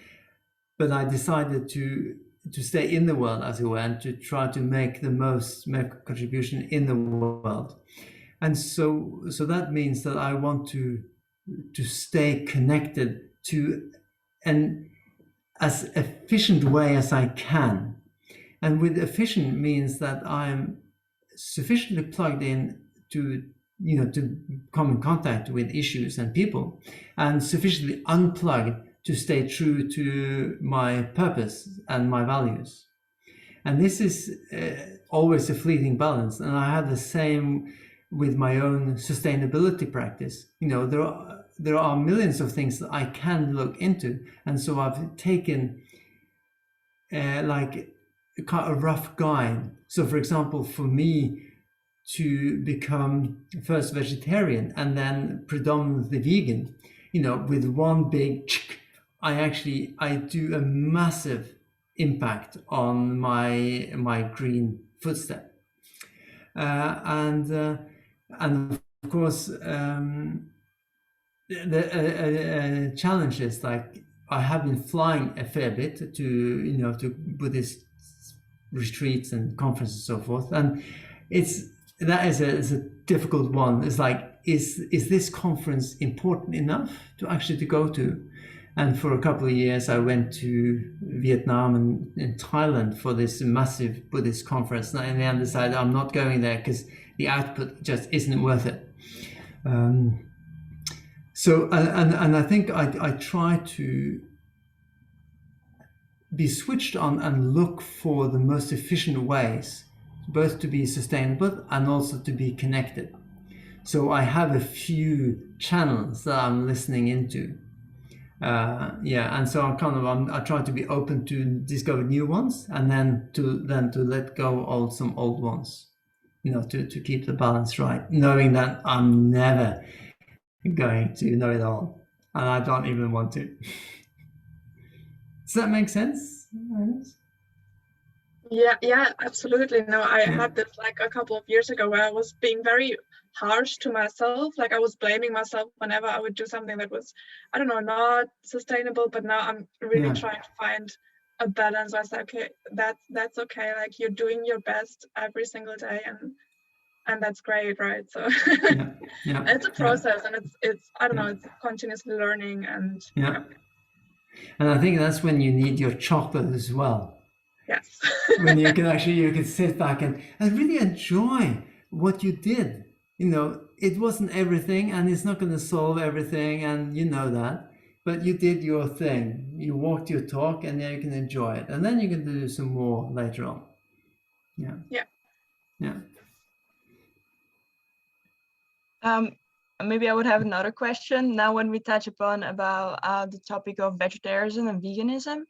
but I decided to stay in the world, as it were, and to try to make a contribution in the world. And so that means that I want to stay connected to an as efficient way as I can. And with efficient means that I'm sufficiently plugged in to come in contact with issues and people, and sufficiently unplugged to stay true to my purpose and my values. And this is always a fleeting balance. And I have the same with my own sustainability practice. There are millions of things that I can look into, and so I've taken like a rough guide. So, for example, for me to become first vegetarian and then predominantly vegan, with one big, I do a massive impact on my green footstep, and of course the challenge is, like, I have been flying a fair bit to Buddhist retreats and conferences and so forth, and that is a difficult one. It's like, is this conference important enough to actually to go to? And for a couple of years, I went to Vietnam and Thailand for this massive Buddhist conference, and in the end decided I'm not going there because the output just isn't worth it. So, and I think I try to be switched on and look for the most efficient ways, both to be sustainable and also to be connected. So I have a few channels that I'm listening into. And so I try to be open to discover new ones, and then to let go of some old ones, to keep the balance right, knowing that I'm never going to know it all, and I don't even want to. Does that make sense? Yeah, absolutely. No, I had this like a couple of years ago where I was being very harsh to myself. Like, I was blaming myself whenever I would do something that was, I don't know, not sustainable. But now I'm really trying to find a balance. I said, okay, that's okay. Like, you're doing your best every single day, and that's great, right? So it's a process, and it's I don't know, it's continuously learning, and And I think that's when you need your chocolate as well. Yes. When you can sit back and really enjoy what you did. It wasn't everything, and it's not going to solve everything, and you know that. But you did your thing. You walked your talk, and then you can enjoy it. And then you can do some more later on. Yeah. Maybe I would have another question now when we touch upon about the topic of vegetarianism and veganism.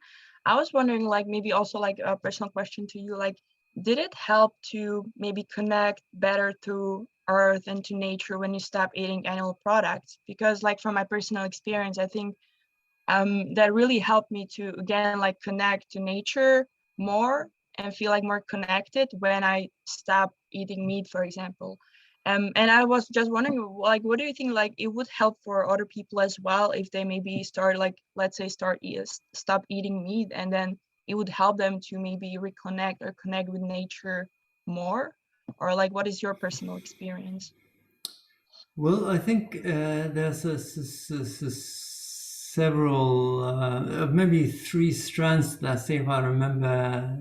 I was wondering, like, maybe also like a personal question to you, like, did it help to maybe connect better to earth and to nature when you stop eating animal products? Because, like, from my personal experience, I think that really helped me to, again, like connect to nature more and feel like more connected when I stop eating meat, for example. And I was just wondering, like, what do you think, like, it would help for other people as well if they maybe start, like, let's say stop eating meat, and then it would help them to maybe reconnect or connect with nature more? Or like, what is your personal experience? Well, I think there's several, maybe 3 strands. Let's see if I remember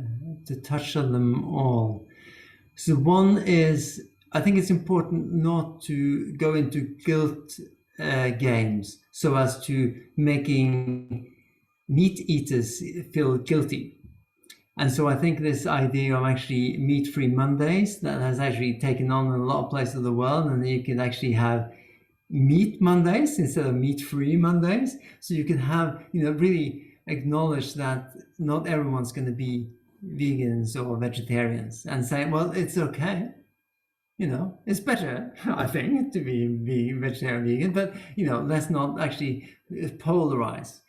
to touch on them all. So one is, I think it's important not to go into guilt games so as to making meat eaters feel guilty. And so I think this idea of actually meat-free Mondays, that has actually taken on in a lot of places of the world, and you can actually have meat Mondays instead of meat-free Mondays. So you can have, really acknowledge that not everyone's going to be vegans or vegetarians, and say, well, it's okay. It's better, I think, to be vegetarian, vegan, but, let's not actually polarize.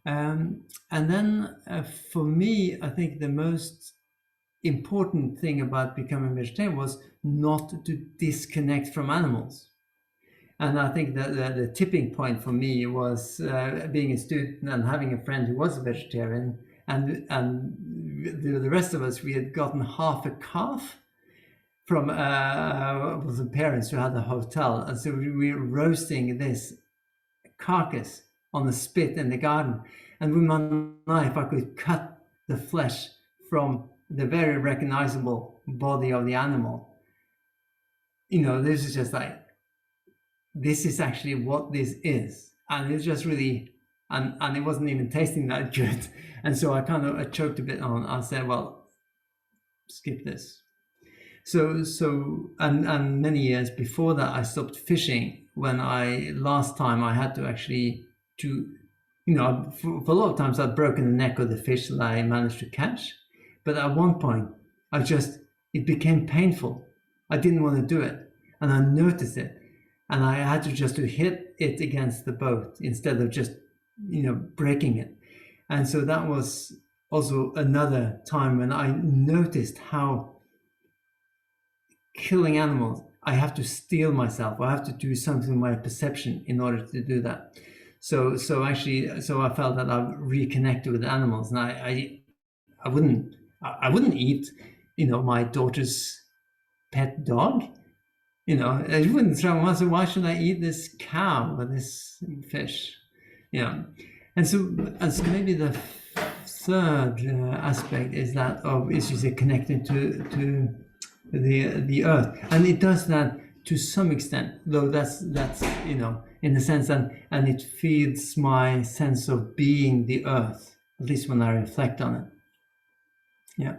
And then for me, I think the most important thing about becoming vegetarian was not to disconnect from animals. And I think that the tipping point for me was being a student and having a friend who was a vegetarian, and the rest of us, we had gotten half a calf from the parents who had the hotel, and so we were roasting this carcass on the spit in the garden, and with my knife I could cut the flesh from the very recognizable body of the animal. This is just like, this is actually what this is, and it's just really, and it wasn't even tasting that good, and so I choked a bit on. I said, well, skip this. So and many years before that, I stopped fishing when last time I had to actually for a lot of times I'd broken the neck of the fish that I managed to catch, but at one point it became painful. I didn't want to do it, and I noticed it, and I had to just hit it against the boat instead of just breaking it. And so that was also another time when I noticed how killing animals, I have to steel myself. I have to do something with my perception in order to do that. So I felt that I've reconnected with animals, and I wouldn't eat, my daughter's pet dog. I wouldn't throw them. So why should I eat this cow or this fish? And so maybe the third aspect is that connected to the earth, and it does that to some extent, though that's in a sense, and it feeds my sense of being the earth, at least when I reflect on it. Yeah.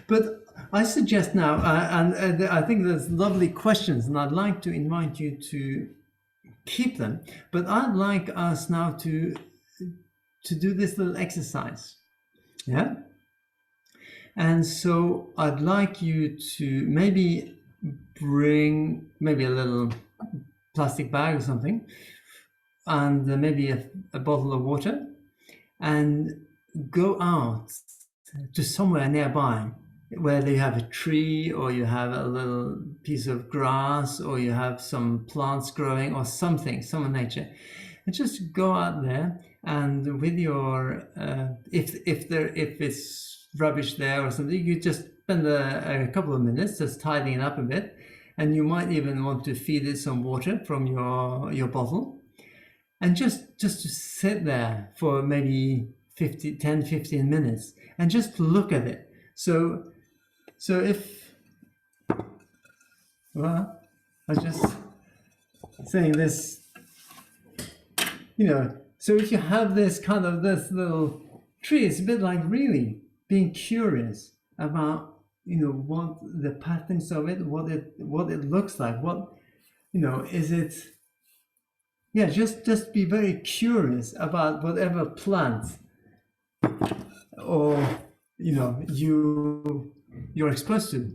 But I suggest now, and I think there's lovely questions, and I'd like to invite you to keep them, but I'd like us now to do this little exercise. Yeah. And so I'd like you to maybe bring a little plastic bag or something, and maybe a bottle of water, and go out to somewhere nearby where you have a tree, or you have a little piece of grass, or you have some plants growing, or some nature, and just go out there, and with your if it's rubbish there or something, you just spend a couple of minutes just tidying it up a bit, and you might even want to feed it some water from your bottle, and just to sit there for maybe 10-15 minutes and just look at it. So if, well, I was just saying this, so if you have this little tree, it's a bit like really being curious about, what the patterns of it, what it looks like, what, is it, yeah, just be very curious about whatever plant or, you're exposed to.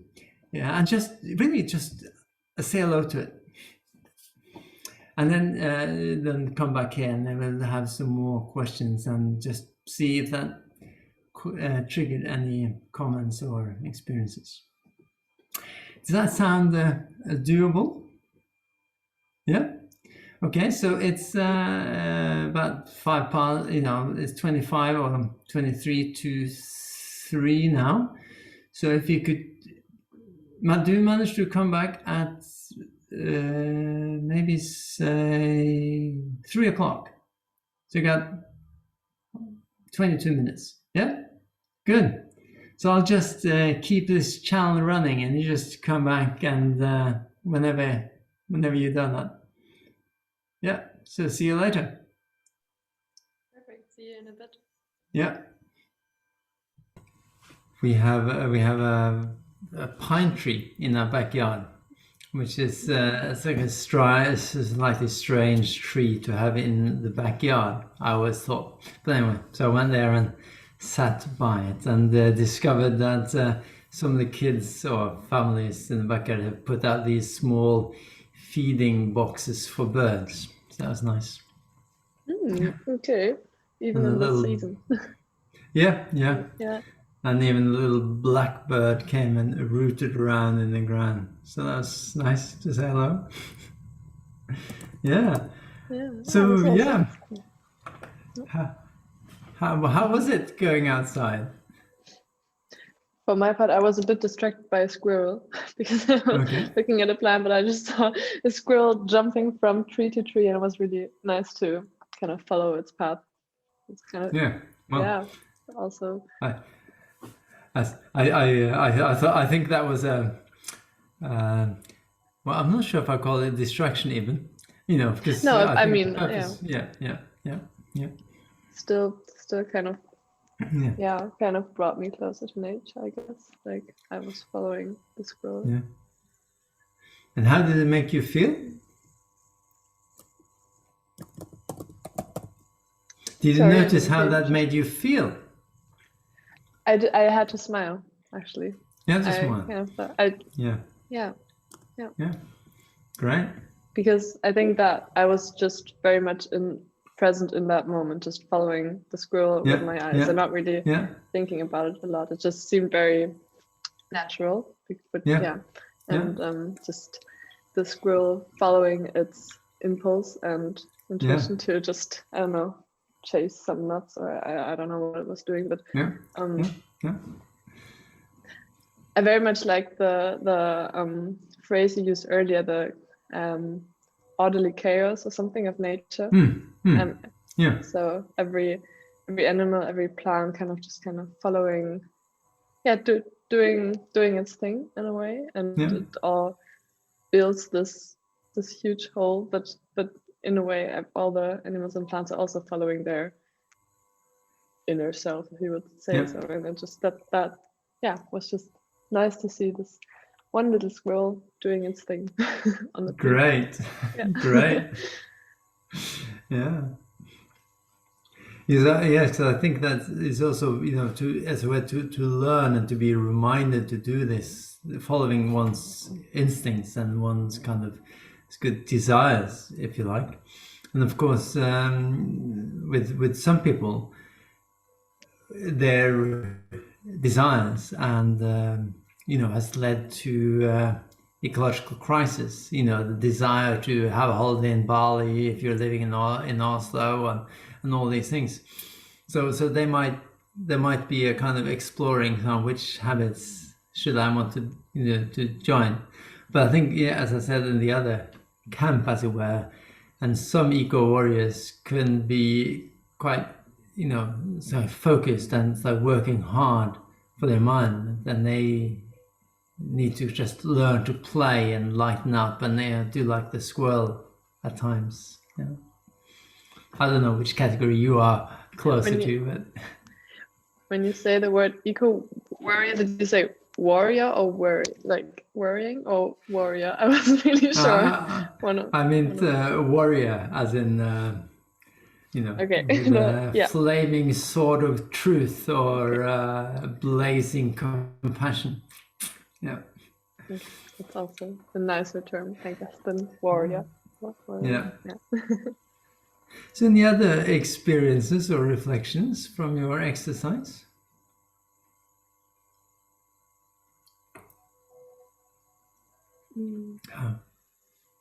Yeah, and just really say hello to it. and then come back here, and then we'll have some more questions and just see if that triggered any comments or experiences. Does that sound doable? Yeah. Okay, so it's about 5 past, it's 25 or 23 to 3 now. So if you could, do you manage to come back at maybe say 3 o'clock? So you got 22 minutes. Yeah, good. So I'll just keep this channel running, and you just come back and whenever you've done that. Yeah, so see you later. Perfect. See you in a bit. Yeah. We have a pine tree in our backyard, which is it's like a slightly strange tree to have in the backyard, I always thought. But anyway, so I went there and sat by it and discovered that some of the kids or families in the backyard have put out these small feeding boxes for birds. So that was nice. Okay, even in this season. Yeah. Yeah. And even a little blackbird came and rooted around in the ground. So that was nice to say hello. Yeah. So yeah. How was it going outside? For my part, I was a bit distracted by a squirrel because I was looking at a plant, but I just saw a squirrel jumping from tree to tree, and it was really nice to kind of follow its path. It's kind of Also, I think that was a well, I'm not sure if I call it distraction even, because I mean, yeah. Still kind of kind of brought me closer to nature, I guess. Like I was following the squirrel. Yeah. And how did it make you feel? Did you notice how that made you feel? I had to smile, actually. Yeah, to smile. Yeah. Great. Because I think that I was just very much present in that moment, just following the squirrel with my eyes and not really thinking about it a lot. It just seemed very natural. But just the squirrel following its impulse and intuition to just, I don't know, chase some nuts, or I don't know what it was doing, but I very much like the phrase you used earlier, the orderly chaos or something of nature. So every animal, every plant kind of following, doing its thing in a way, and it all builds this huge whole, but in a way all the animals and plants are also following their inner self, if you would say so. And then just that was just nice to see this one little squirrel doing its thing on the tree. Great. Yes, I think that is also, as a way to learn and to be reminded to do this, following one's instincts and one's kind of good desires, if you like. And of course, with some people, their desires and has led to ecological crisis. The desire to have a holiday in Bali if you're living in Oslo, and all these things. So there might be a kind of exploring which habits should I want to join. But I think, as I said in the other camp, as it were, and some eco warriors can be quite so focused and working hard for their mind, and they need to just learn to play and lighten up, and they do like the squirrel at times. I don't know which category you are closer to, but when you say the word eco warrior, did you say warrior or worrying or warrior? I wasn't really sure. I meant warrior, as in flaming sword of truth or blazing compassion. Yeah. It's also a nicer term, I guess, than warrior. Yeah. Yeah. So any other experiences or reflections from your exercise? Do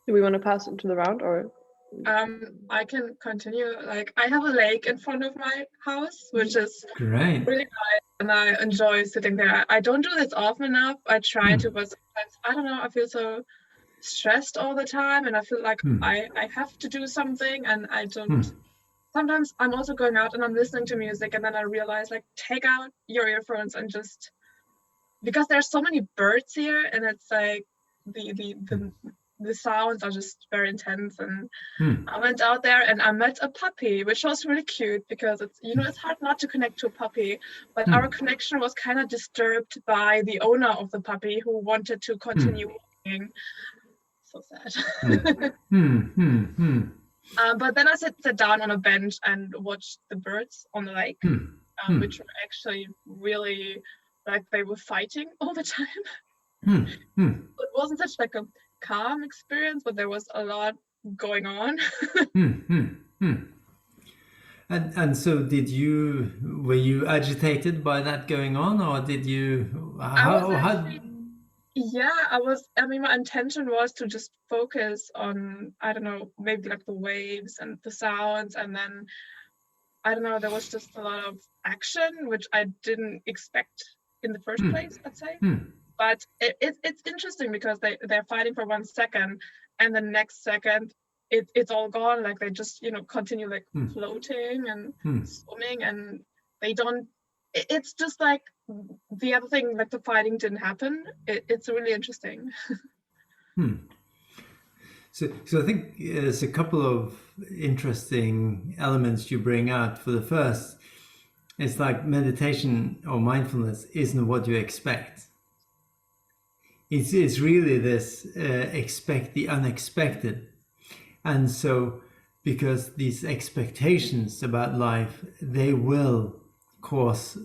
we want to pass into the round or? I can continue. Like, I have a lake in front of my house, which is Great. really nice, and I enjoy sitting there. I don't do this often enough. I try to, but sometimes, I don't know, I feel so stressed all the time, and I feel like I have to do something, and I don't. Sometimes I'm also going out and I'm listening to music, and then I realize, like, take out your earphones and just, because there's so many birds here, and it's like the sounds are just very intense. And I went out there and I met a puppy, which was really cute, because it's, you know, it's hard not to connect to a puppy, but our connection was kind of disturbed by the owner of the puppy, who wanted to continue walking. So sad. But then I sat down on a bench and watched the birds on the lake, which were actually really, like, they were fighting all the time. It wasn't such like a calm experience, but there was a lot going on. And so were you agitated by that going on, or did you, yeah, I mean, my intention was to just focus on, I don't know, maybe like the waves and the sounds, and then, I don't know, there was just a lot of action, which I didn't expect in the first place, I'd say. But it's interesting, because they're fighting for 1 second, and the next second it's all gone. Like, they just, you know, continue like floating and swimming, and they don't. It's just like the other thing, like the fighting didn't happen. It's really interesting. So I think there's a couple of interesting elements you bring out. For the first, it's like meditation or mindfulness isn't what you expect. It's really this expect the unexpected. And so, because these expectations about life, they will cause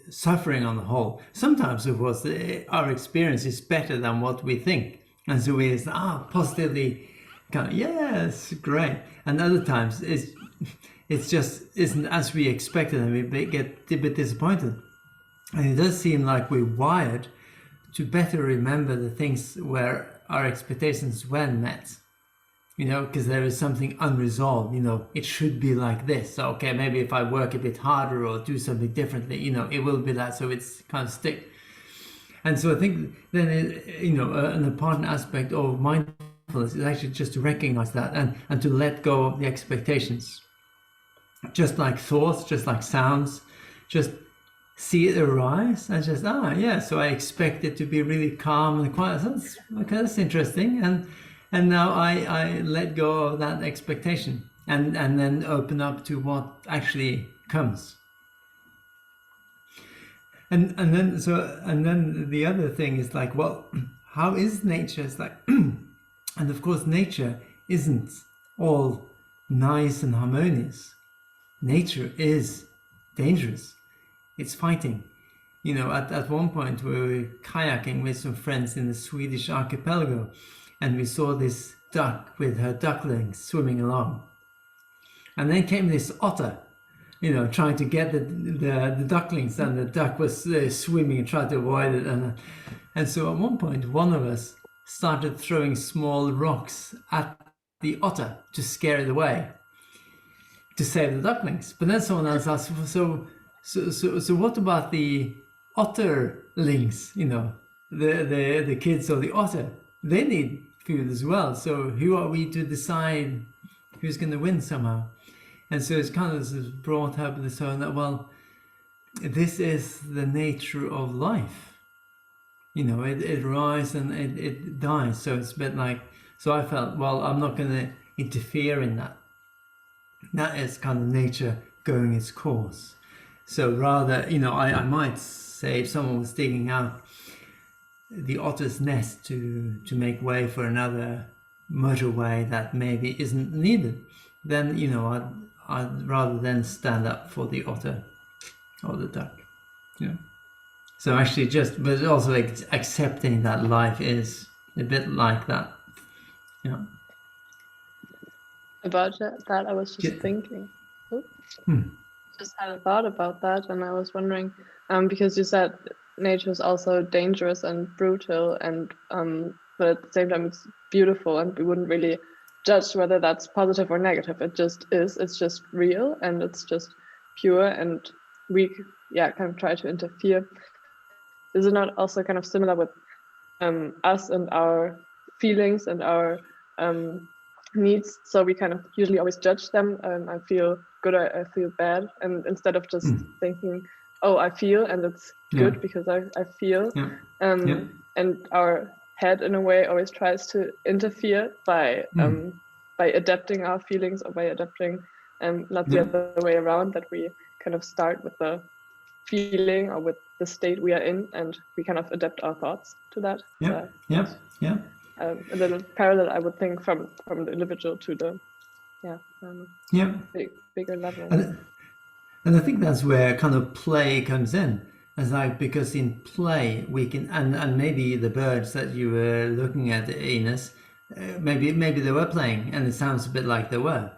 suffering on the whole. Sometimes, of course, our experience is better than what we think. And so we say, positively, kind of, yes, great. And other times, it's just isn't as we expected, and we get a bit disappointed. And it does seem like we're wired to better remember the things where our expectations weren't met, you know, because there is something unresolved, you know, it should be like this. So, okay, maybe if I work a bit harder or do something differently, you know, it will be that, so it's kind of stick. And so I think then, you know, an important aspect of mindfulness is actually just to recognize that and to let go of the expectations. Just like thoughts, just like sounds, just see it arise and just, so I expect it to be really calm and quiet. That's interesting. And now I let go of that expectation and then open up to what actually comes. And then the other thing is like, well, how is nature? It's like, and of course nature isn't all nice and harmonious. Nature is dangerous. It's fighting. You know, at one point we were kayaking with some friends in the Swedish archipelago, and we saw this duck with her ducklings swimming along. And then came this otter, you know, trying to get the ducklings, and the duck was swimming and trying to avoid it. And so at one point, one of us started throwing small rocks at the otter to scare it away, to save the ducklings. But then someone else asked, so what about the otterlings, you know, the kids of the otter? They need food as well. So who are we to decide who's going to win somehow? And so it's kind of brought up this whole that, well, this is the nature of life. You know, it rises and it dies. So it's a bit like, so I felt, well, I'm not going to interfere in that. That is kind of nature going its course. So rather, you know, I might say if someone was digging out the otter's nest to make way for another motorway that maybe isn't needed, then, you know, I'd rather than stand up for the otter or the duck. Yeah. So actually but also accepting that life is a bit like that. Yeah. about that, I was just thinking. Just had a thought about that, and I was wondering, because you said nature is also dangerous and brutal, and but at the same time it's beautiful, and we wouldn't really judge whether that's positive or negative. It just is. It's just real, and it's just pure, and we kind of try to interfere. Is it not also kind of similar with us and our feelings and our needs? So we kind of usually always judge them. I feel good, I feel bad, and instead of just thinking, oh, I feel, and it's good because I feel. And our head in a way always tries to interfere by adapting our feelings, or by adapting not the other way around, that we kind of start with the feeling or with the state we are in, and we kind of adapt our thoughts to that. A little parallel, I would think, from the individual to the bigger level. And I think that's where kind of play comes in. It's like, because in play we can, and maybe the birds that you were looking at, Ines, maybe they were playing, and it sounds a bit like they were.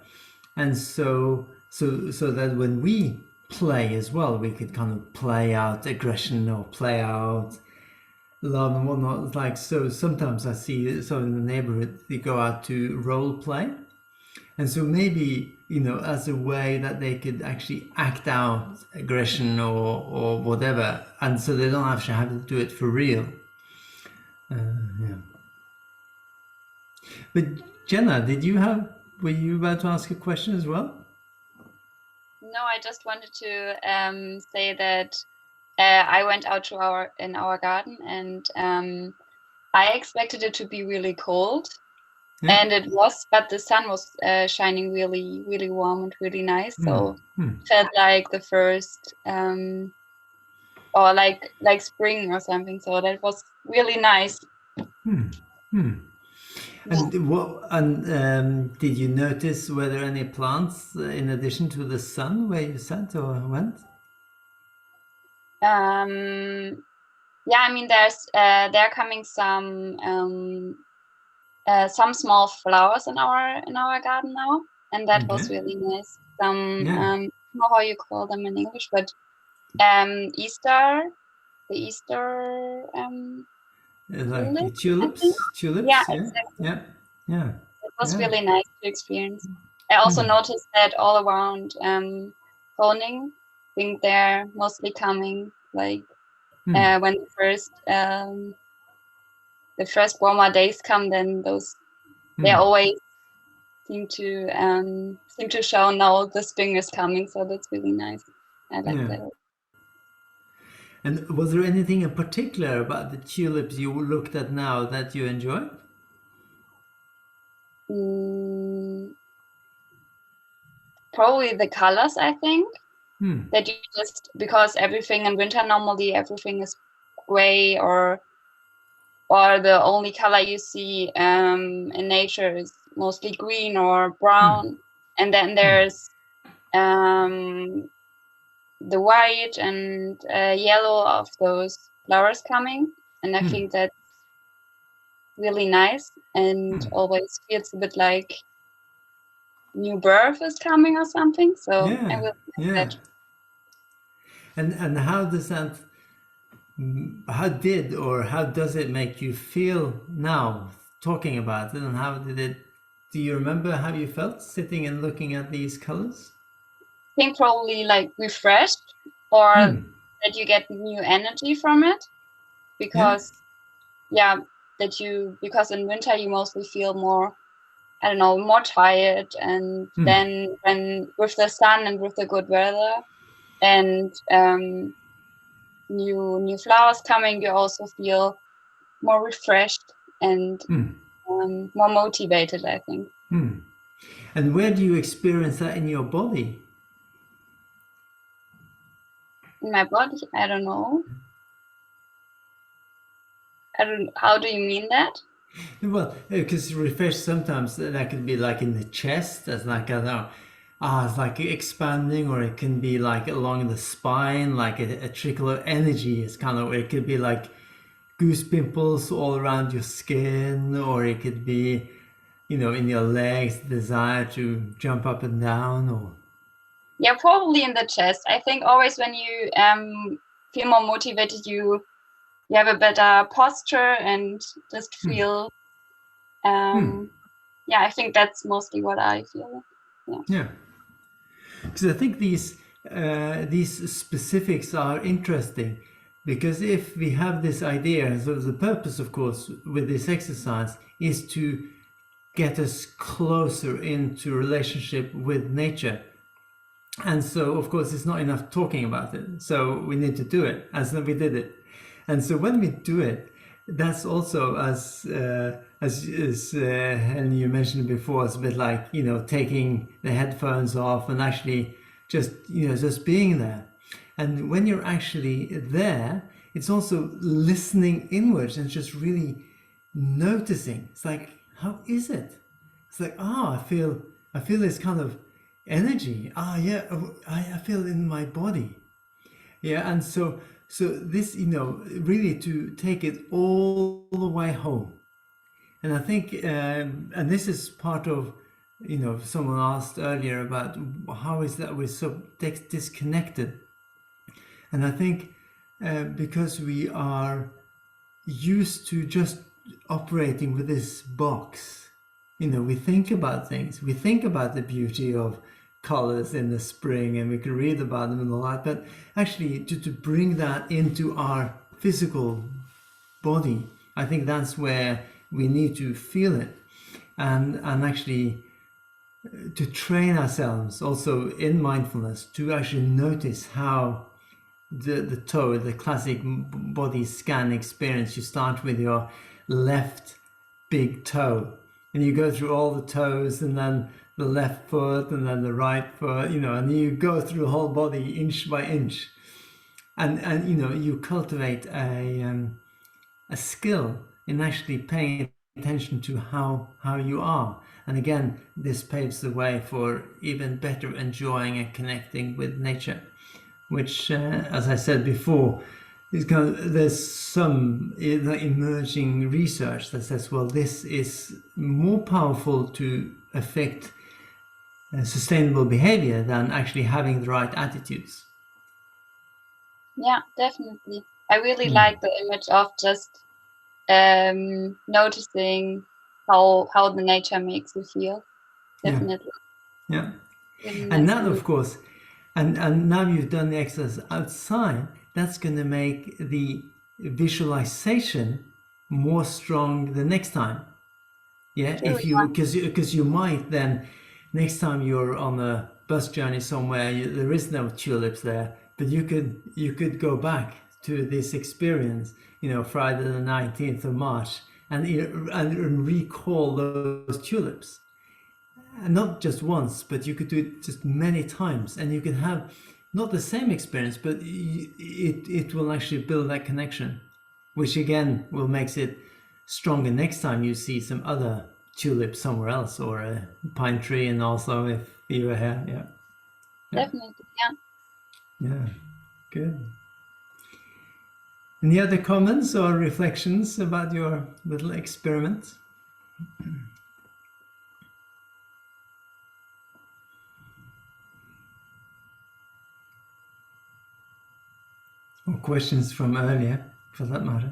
And so that when we play as well, we could kind of play out aggression or play out love and whatnot. It's like, so sometimes I see, so in the neighborhood they go out to role play, and so maybe, you know, as a way that they could actually act out aggression or whatever, and so they don't actually have to do it for real. But Jenna, were you about to ask a question as well? No, I just wanted to say that I went out in our garden, and I expected it to be really cold, and it was, but the sun was shining really, really warm and really nice. So it felt like the first, or like spring or something. So that was really nice. And did you notice, were there any plants in addition to the sun where you sat or went? Yeah, I mean, there are coming some small flowers in our garden now, and that was really nice. Some I don't know how you call them in English, but the Easter like tulips. Yeah, exactly. Yeah. It was really nice to experience. I also noticed that all around Groningen, I think they're mostly coming like when the first warmer days come, then they always seem to show now the spring is coming. So that's really nice. I like that. And was there anything in particular about the tulips you looked at now that you enjoyed? Probably the colors, I think. That you just, because everything in winter, normally everything is gray, or the only color you see in nature is mostly green or brown. And then there's the white and yellow of those flowers coming, and I think that's really nice, and always feels a bit like new birth is coming or something. So I will like that. And how does that, how does it make you feel now talking about it, and do you remember how you felt sitting and looking at these colors? I think probably like refreshed, or that you get new energy from it, because because in winter you mostly feel more, I don't know, more tired, and then when with the sun and with the good weather and new flowers coming, you also feel more refreshed and more motivated, I think. And where do you experience that in your body? In my body? I don't know. How do you mean that? Well, because refresh, sometimes that could be like in the chest, that's like, I don't know, it's like expanding, or it can be like along the spine, like a trickle of energy. It's kind of, it could be like goose pimples all around your skin, or it could be in your legs, desire to jump up and down, or? Yeah, probably in the chest. I think always when you feel more motivated, you have a better posture and just feel. Yeah, I think that's mostly what I feel. Yeah, because I think these specifics are interesting, because if we have this idea, so the purpose, of course, with this exercise is to get us closer into relationship with nature. And so, of course, it's not enough talking about it. So we need to do it, and so we did it. And so when we do it, that's also, as Helen, you mentioned before, it's a bit like, taking the headphones off and actually just being there. And when you're actually there, it's also listening inwards and just really noticing. It's like, how is it? It's like, I feel this kind of energy. I feel it in my body. Yeah, and so this, really to take it all the way home. And I think, and this is part of, someone asked earlier about how is that we're so disconnected. And I think because we are used to just operating with this box, we think about things, we think about the beauty of colors in the spring, and we can read about them and all that, but actually to bring that into our physical body, I think that's where we need to feel it, and actually to train ourselves also in mindfulness to actually notice how the toe, the classic body scan experience, you start with your left big toe and you go through all the toes, and then the left foot, and then the right foot, and you go through the whole body inch by inch, and you cultivate a skill in actually paying attention to how you are. And again, this paves the way for even better enjoying and connecting with nature, which, as I said before, there's some emerging research that says, well, this is more powerful to affect sustainable behavior than actually having the right attitudes. Yeah, definitely. I really like the image of just noticing how the nature makes you feel. Definitely. Yeah. And that, of course, and now you've done the exercise outside, that's going to make the visualization more strong the next time. Yeah, if you, because you might then, next time you're on a bus journey somewhere, there is no tulips there, but you could go back to this experience, Friday the 19th of March, and recall those tulips. And not just once, but you could do it just many times, and you can have not the same experience, but it will actually build that connection, which again will makes it stronger next time you see some other tulip somewhere else, or a pine tree, and also if you were here. Definitely. Yeah, good. Any other comments or reflections about your little experiment? Or questions from earlier, for that matter?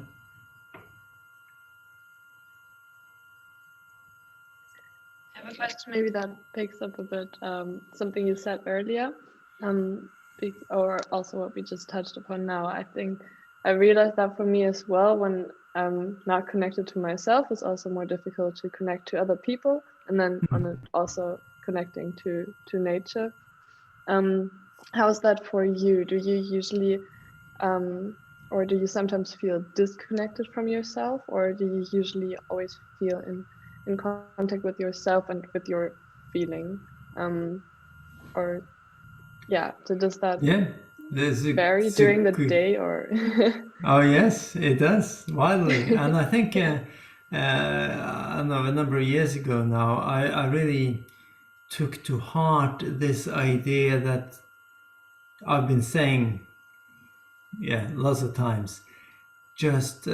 I have a question maybe that picks up a bit something you said earlier, or also what we just touched upon now. I think I realized that for me as well, when I'm not connected to myself, it's also more difficult to connect to other people, and then also connecting to nature. How is that for you? Do you usually or do you sometimes feel disconnected from yourself, or do you usually always feel in contact with yourself and with your feeling? Or so does that vary during the day, or? Oh yes, it does, widely. And I think I don't know, a number of years ago now, I really took to heart this idea that I've been saying lots of times, just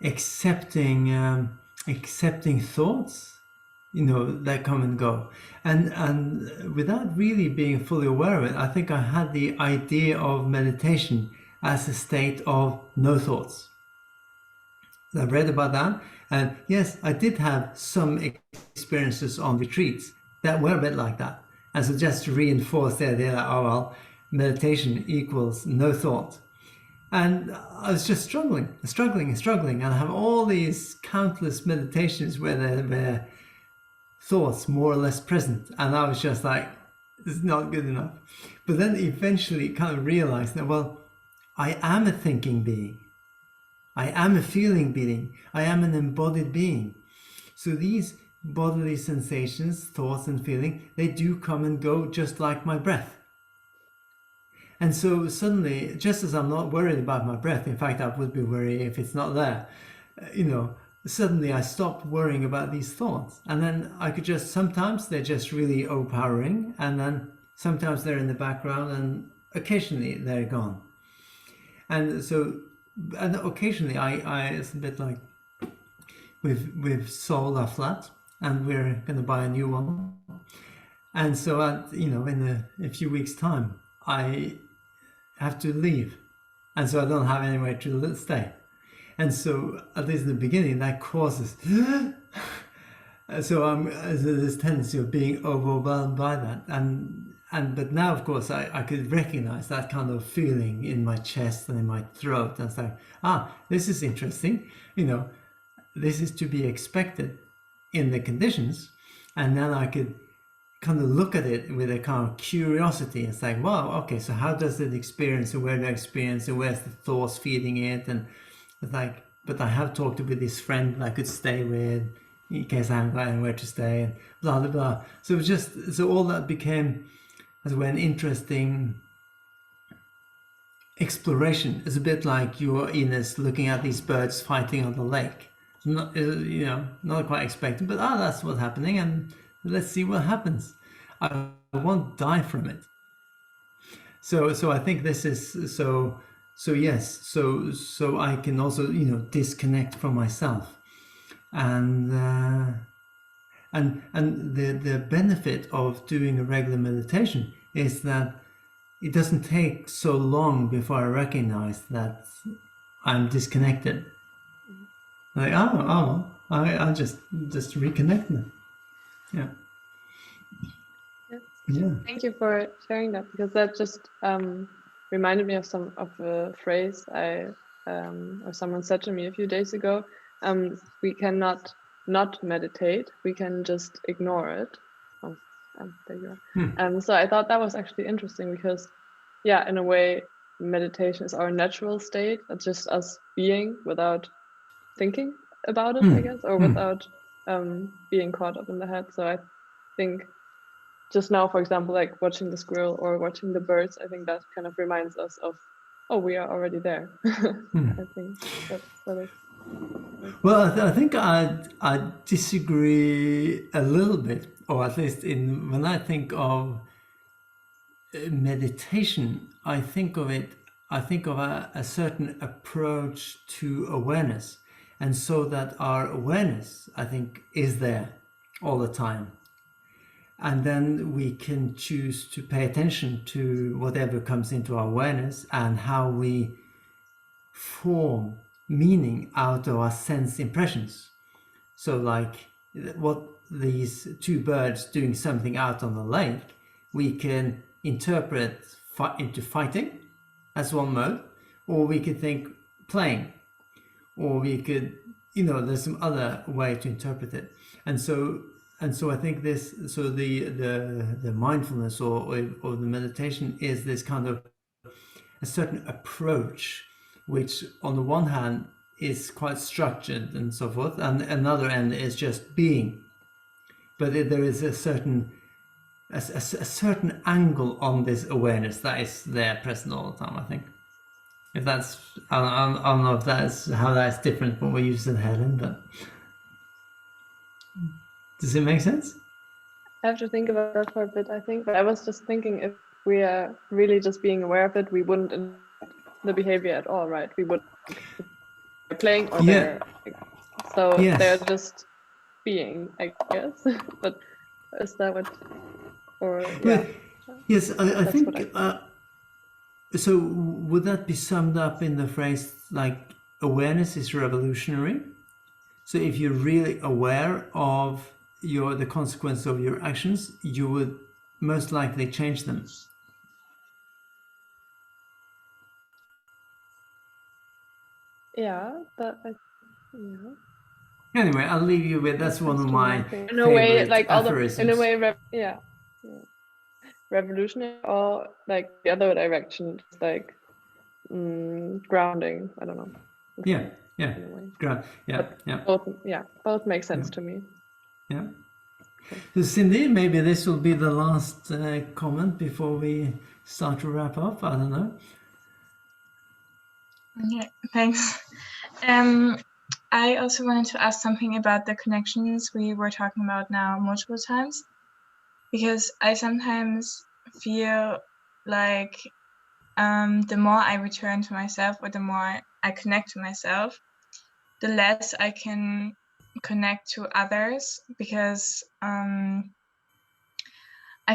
accepting thoughts, that come and go, and without really being fully aware of it, I think I had the idea of meditation as a state of no thoughts. I read about that, and yes, I did have some experiences on retreats that were a bit like that. And so just to reinforce the idea that, oh well, meditation equals no thought. And I was just struggling, and I have all these countless meditations where there were thoughts more or less present, and I was just like, this is not good enough. But then eventually kind of realized that, well, I am a thinking being. I am a feeling being. I am an embodied being. So these bodily sensations, thoughts and feeling, they do come and go just like my breath. And so suddenly, just as I'm not worried about my breath, in fact, I would be worried if it's not there, suddenly I stopped worrying about these thoughts. And then I could just, sometimes they're just really overpowering, and then sometimes they're in the background, and occasionally they're gone. And so, and occasionally it's a bit like we've sold our flat and we're going to buy a new one. And so, in a few weeks' time, I have to leave. And so I don't have anywhere to stay. And so, at least in the beginning, that causes... so there's this tendency of being overwhelmed by that. But now, of course, I could recognize that kind of feeling in my chest and in my throat. And it's like, this is interesting. This is to be expected in the conditions. And then I could kind of look at it with a kind of curiosity. It's like, wow, okay, so how does it experience, and where do I experience, and where's the thoughts feeding it? And it's like, but I have talked with this friend that I could stay with in case I haven't got anywhere to stay, and blah, blah, blah. So it was so all that became as an interesting exploration. It's a bit like you're Ines looking at these birds fighting on the lake. Not, not quite expected, but that's what's happening, and let's see what happens. I won't die from it. So I think this is so yes. So I can also disconnect from myself, and the benefit of doing a regular meditation is that it doesn't take so long before I recognize that I'm disconnected. Like, I'll just reconnect now. Yeah. Yeah. Thank you for sharing that, because that just reminded me of a phrase or someone said to me a few days ago. We cannot not meditate. We can just ignore it. Oh, there you are. So I thought that was actually interesting, because, yeah, in a way, meditation is our natural state. It's just us being without thinking about it, I guess, or without being caught up in the head. So I think just now, for example, like watching the squirrel or watching the birds, I think that kind of reminds us of, we are already there. I think that's what it's. Well, I think I disagree a little bit, or at least when I think of meditation, I think of a certain approach to awareness. And so that our awareness, I think, is there all the time. And then we can choose to pay attention to whatever comes into our awareness and how we form meaning out of our sense impressions. So like what these two birds doing something out on the lake, we can interpret into fighting, that's one mode, or we could think playing. Or we could, there's some other way to interpret it, and so I think this. So the mindfulness or the meditation is this kind of a certain approach, which on the one hand is quite structured and so forth, and another end is just being. But there is a certain angle on this awareness that is there present all the time, I think. If that's, I don't know if that's how that's different from what you said, Helen, but does it make sense? I have to think about that for a bit, I think. But I was just thinking, if we are really just being aware of it, we wouldn't the behavior at all, right? We would playing or Yeah. so Yes. they're just being, I guess. But is that what, or yeah? Yes, I That's think. what So would that be summed up in the phrase like awareness is revolutionary? So if you're really aware of the consequence of your actions, you would most likely change them. Yeah, Anyway, I'll leave you with that's one of my in a way, favorite like aphorisms. in a way, revolutionary, or like the other direction, just like grounding. I don't know. Yeah. In a way. But Both make sense to me. Yeah. So Cindy, maybe this will be the last comment before we start to wrap up. I don't know. Yeah, thanks. I also wanted to ask something about the connections we were talking about now multiple times, because I sometimes feel like the more I return to myself, or the more I connect to myself, the less I can connect to others, because I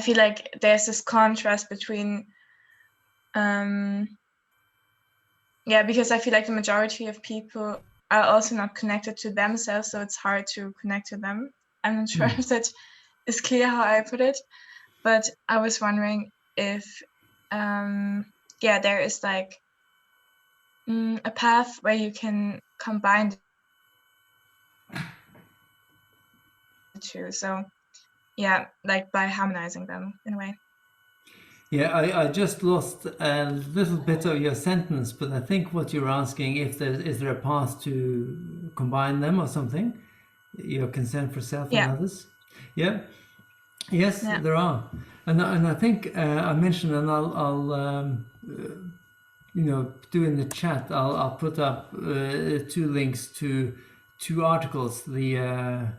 feel like there's this contrast between because I feel like the majority of people are also not connected to themselves, so it's hard to connect to them. I'm not sure if that is clear how I put it, but I was wondering if there is like a path where you can combine the two. So like by harmonizing them in a way. Yeah, I just lost a little bit of your sentence, but I think what you're asking, is there a path to combine them or something? Your concern for self and others? Yeah. Yes, there are. And I think I mentioned, and I'll do in the chat, I'll put up 2 links to 2 articles. The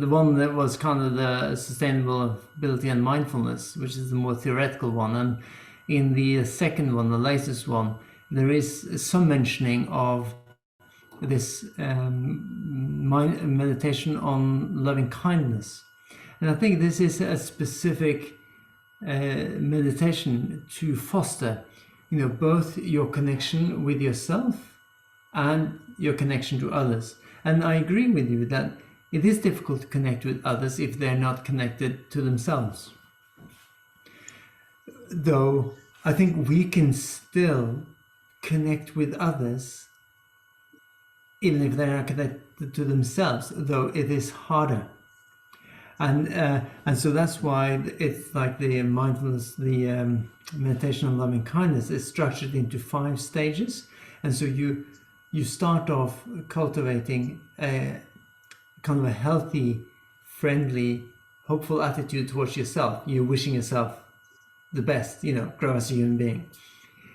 one that was kind of the sustainability and mindfulness, which is the more theoretical one, and in the second one, the latest one, there is some mentioning of this meditation on loving kindness. And I think this is a specific meditation to foster, both your connection with yourself and your connection to others. And I agree with you that it is difficult to connect with others if they're not connected to themselves. Though I think we can still connect with others even if they're not connected to themselves, though it is harder. And so that's why it's like the mindfulness, the meditation on loving kindness is structured into 5 stages. And so you start off cultivating a kind of a healthy, friendly, hopeful attitude towards yourself. You're wishing yourself the best, grow as a human being.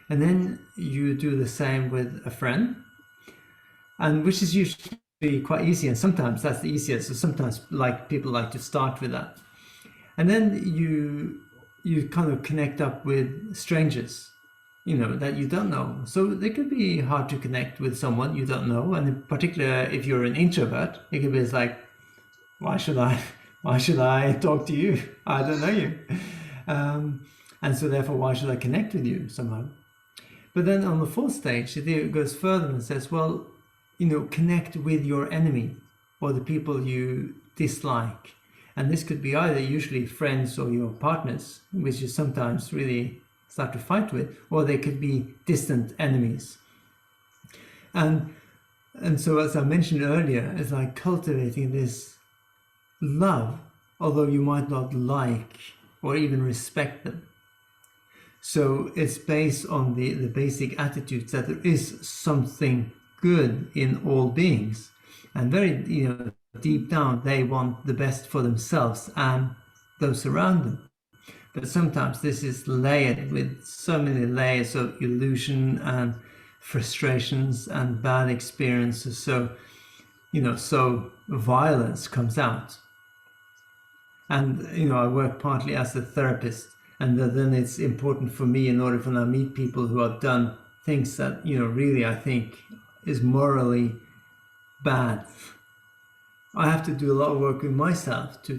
And then you do the same with a friend, and which is usually quite easy, and sometimes that's the easiest. So sometimes people like to start with that. And then you kind of connect up with strangers, that you don't know. So it could be hard to connect with someone you don't know, and in particular if you're an introvert, it could be like, why should I talk to you? I don't know you. And so therefore, why should I connect with you somehow? But then on the 4th stage, it goes further and says, well, connect with your enemy or the people you dislike. And this could be either usually friends or your partners, which you sometimes really start to fight with, or they could be distant enemies. And so, as I mentioned earlier, it's like cultivating this love, although you might not like or even respect them. So it's based on the basic attitudes that there is something good in all beings, and very deep down they want the best for themselves and those around them. But sometimes this is layered with so many layers of illusion and frustrations and bad experiences, so violence comes out. And I work partly as a therapist, and then it's important for me, in order when I meet people who have done things that really I think is morally bad. I have to do a lot of work with myself to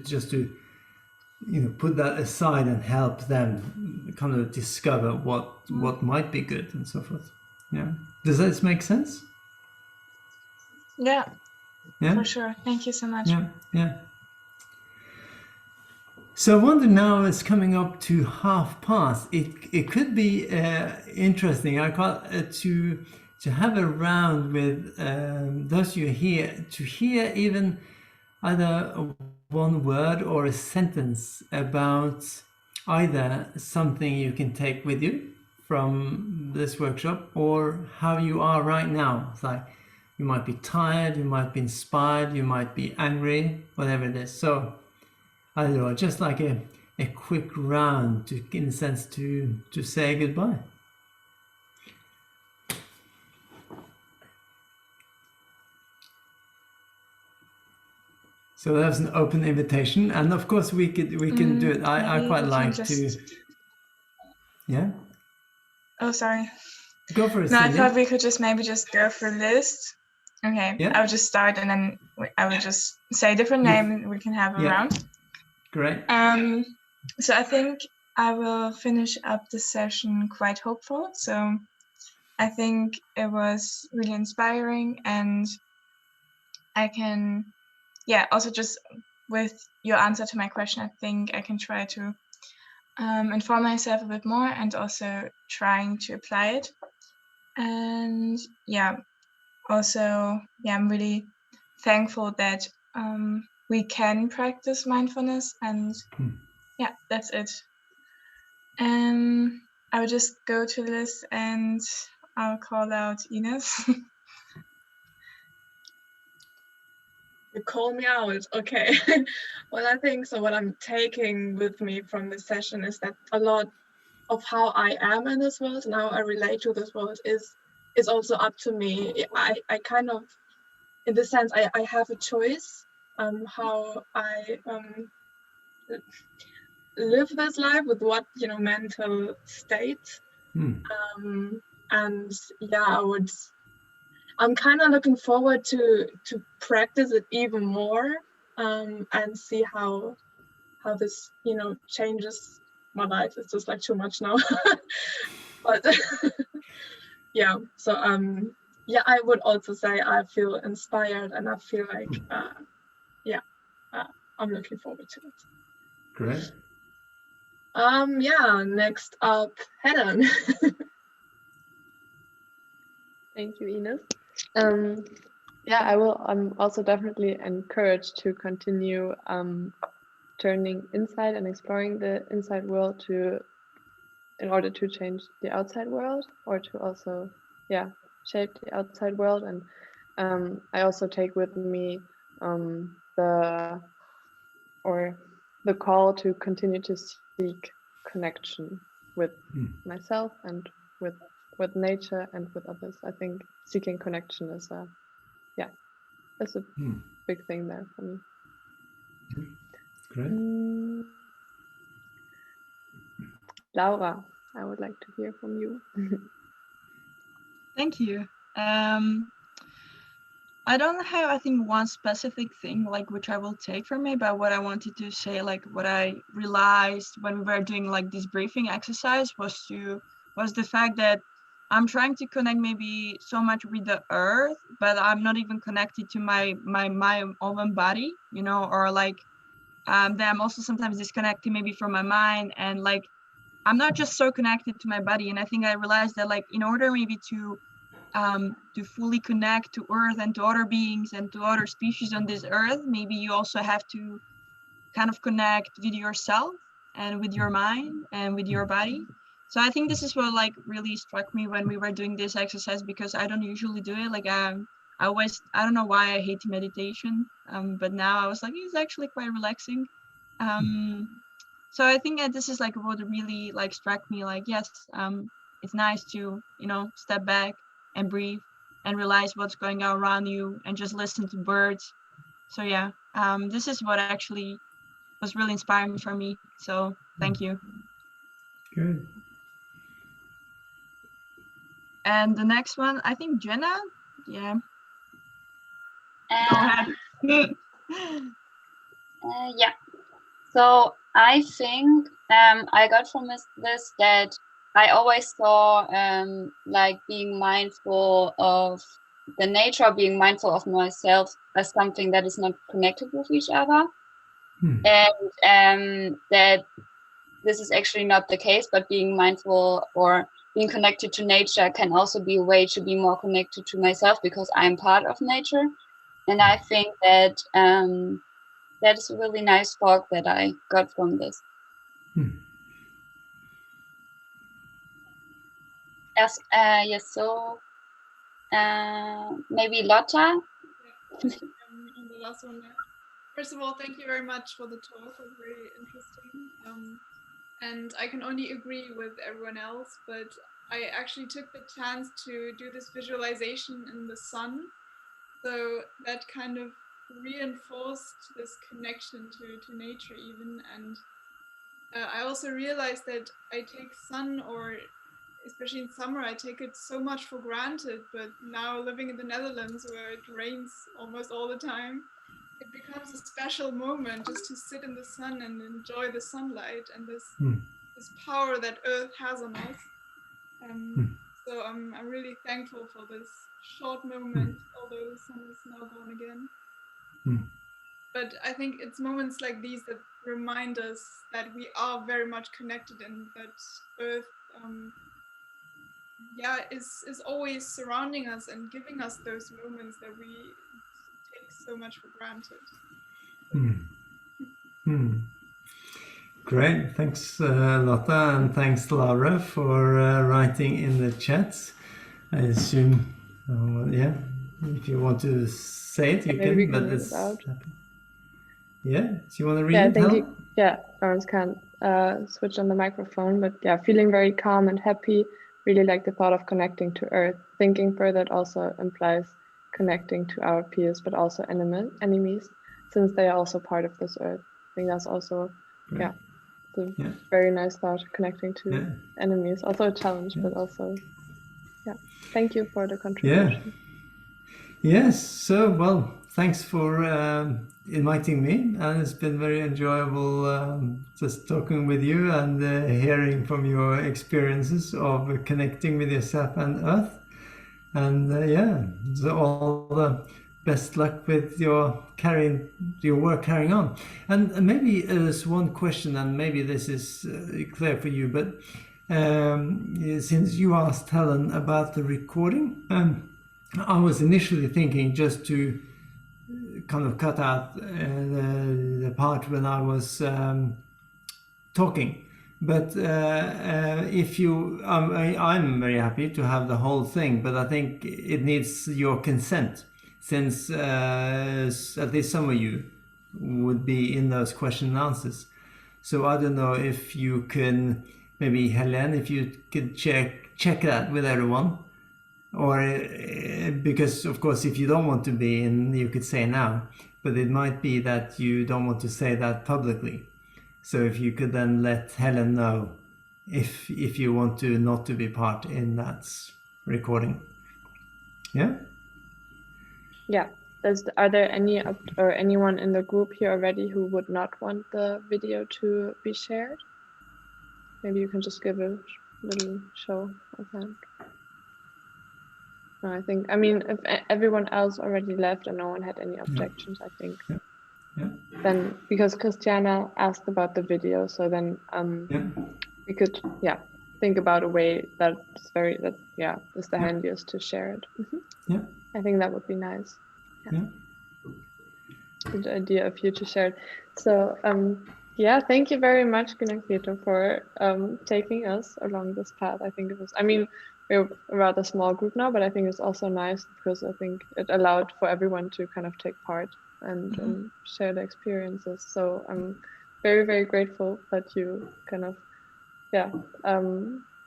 put that aside and help them kind of discover what might be good and so forth. Yeah. Does this make sense? Yeah. Yeah. For sure. Thank you so much. Yeah. Yeah. So I wonder, now it's coming up to past. It could be interesting. I call to have a round with those you hear, to hear even either one word or a sentence about either something you can take with you from this workshop, or how you are right now. It's like you might be tired, you might be inspired, you might be angry, whatever it is. So I don't know, just like a quick round to, in a sense, to say goodbye. So that's an open invitation, and of course we can do it. I quite like to. Yeah. Oh, sorry. Go for it. No, Cindy. I thought we could maybe just go for a list. Okay. Yeah. I would just start, and then I would just say a different name, and we can have a round. Great. So I think I will finish up the session quite hopeful. So I think it was really inspiring, and I can, also just with your answer to my question, I think I can try to inform myself a bit more, and also trying to apply it. And I'm really thankful that we can practice mindfulness, and that's it. I will just go to the list, and I'll call out Ines. You call me out, okay. Well, I think so. What I'm taking with me from this session is that a lot of how I am in this world and how I relate to this world is also up to me. I kind of, in the sense, I have a choice how I live this life, with what mental state. And I'm kind of looking forward to practice it even more, and see how this changes my life. It's just like too much now. But so I would also say I feel inspired, and I feel like I'm looking forward to it. Great. Next up, Helen. Thank you, Ines. I will. I'm also definitely encouraged to continue turning inside and exploring the inside world in order to change the outside world, or to also shape the outside world. And I also take with me the call to continue to seek connection with myself, and with nature, and with others. I think seeking connection is a big thing there for me. Great. Laura, I would like to hear from you. Thank you. I don't have, I think, one specific thing like which I will take from me, but what I wanted to say, like what I realized when we were doing like this breathing exercise was the fact that I'm trying to connect maybe so much with the earth, but I'm not even connected to my own body, or like that I'm also sometimes disconnected maybe from my mind, and like I'm not just so connected to my body. And I think I realized that like in order maybe to fully connect to earth and to other beings and to other species on this earth, maybe you also have to kind of connect with yourself and with your mind and with your body. So I think this is what like really struck me when we were doing this exercise, because I don't usually do it. Like I don't know why I hate meditation, but now I was like, it's actually quite relaxing. So I think that this is like what really like struck me, like, yes, it's nice to, step back and breathe and realize what's going on around you and just listen to birds. So this is what actually was really inspiring for me. So thank you. Good. And the next one, I think Jenna yeah. Go ahead. Yeah. So I think I got from this that I always saw like being mindful of the nature, being mindful of myself as something that is not connected with each other, and that this is actually not the case, but being mindful or being connected to nature can also be a way to be more connected to myself because I'm part of nature. And I think that that is a really nice talk that I got from this. Yes, so maybe Lotta? On the last one. First of all, thank you very much for the talk. It was very interesting. And I can only agree with everyone else, but I actually took the chance to do this visualization in the sun. So that kind of reinforced this connection to nature even. And I also realized that I take sun, or especially in summer, I take it so much for granted. But now living in the Netherlands, where it rains almost all the time, it becomes a special moment just to sit in the sun and enjoy the sunlight and this power that Earth has on us. So I'm really thankful for this short moment, although the sun is now gone again. But I think it's moments like these that remind us that we are very much connected and that Earth is always surrounding us and giving us those moments that we take so much for granted. Great, thanks Lotta, and thanks Laura for writing in the chats. I assume, if you want to say it, you can, but it's yeah. Do you want to read it? Thank you. Yeah, Lawrence can't switch on the microphone, but yeah, feeling very calm and happy. Really like the thought of connecting to Earth. Thinking further, it also implies connecting to our peers, but also enemies, since they are also part of this Earth. I think that's also, it's a very nice thought, connecting to enemies. Also a challenge, but also, thank you for the contribution. Yes, so, well, thanks for inviting me, and it's been very enjoyable just talking with you and hearing from your experiences of connecting with yourself and Earth. And so all the best luck with your work carrying on. And maybe there's one question, and maybe this is clear for you, but since you asked Helen about the recording, I was initially thinking just to kind of cut out the part when I was talking. But if you, I'm very happy to have the whole thing, but I think it needs your consent, since at least some of you would be in those question and answers. So I don't know if you can, maybe Helen, if you could check that with everyone, or because of course if you don't want to be in, you could say now, but it might be that you don't want to say that publicly. So if you could then let Helen know if you want to not to be part in that recording. Yeah? Yeah. Are there any or anyone in the group here already who would not want the video to be shared? Maybe you can just give a little show of hand. No, I mean, if everyone else already left and no one had any objections, I think. Then, because Christiana asked about the video, so then we could think about a way that's is the handiest to share it. I think that would be nice. Good idea of you to share it. So thank you very much, Gunaketu, for taking us along this path. I think it was, I mean, we're a rather small group now, but I think it's also nice because I think it allowed for everyone to kind of take part and share the experiences. So I'm very, very grateful that you kind of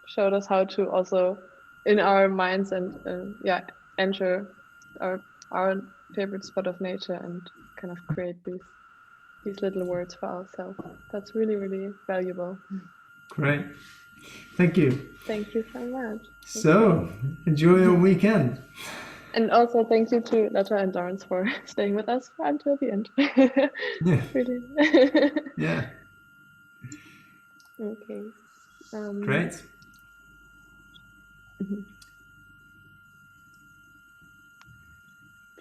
showed us how to also in our minds and enter our favorite spot of nature and kind of create these little words for ourselves. That's really, really valuable. Great. Thank you. Thank you so much. So enjoy your weekend. And also thank you to Lotta and Lawrence for staying with us until the end. Yeah. Really. Yeah. Okay. Great.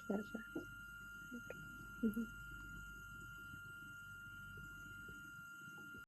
Pleasure. Okay.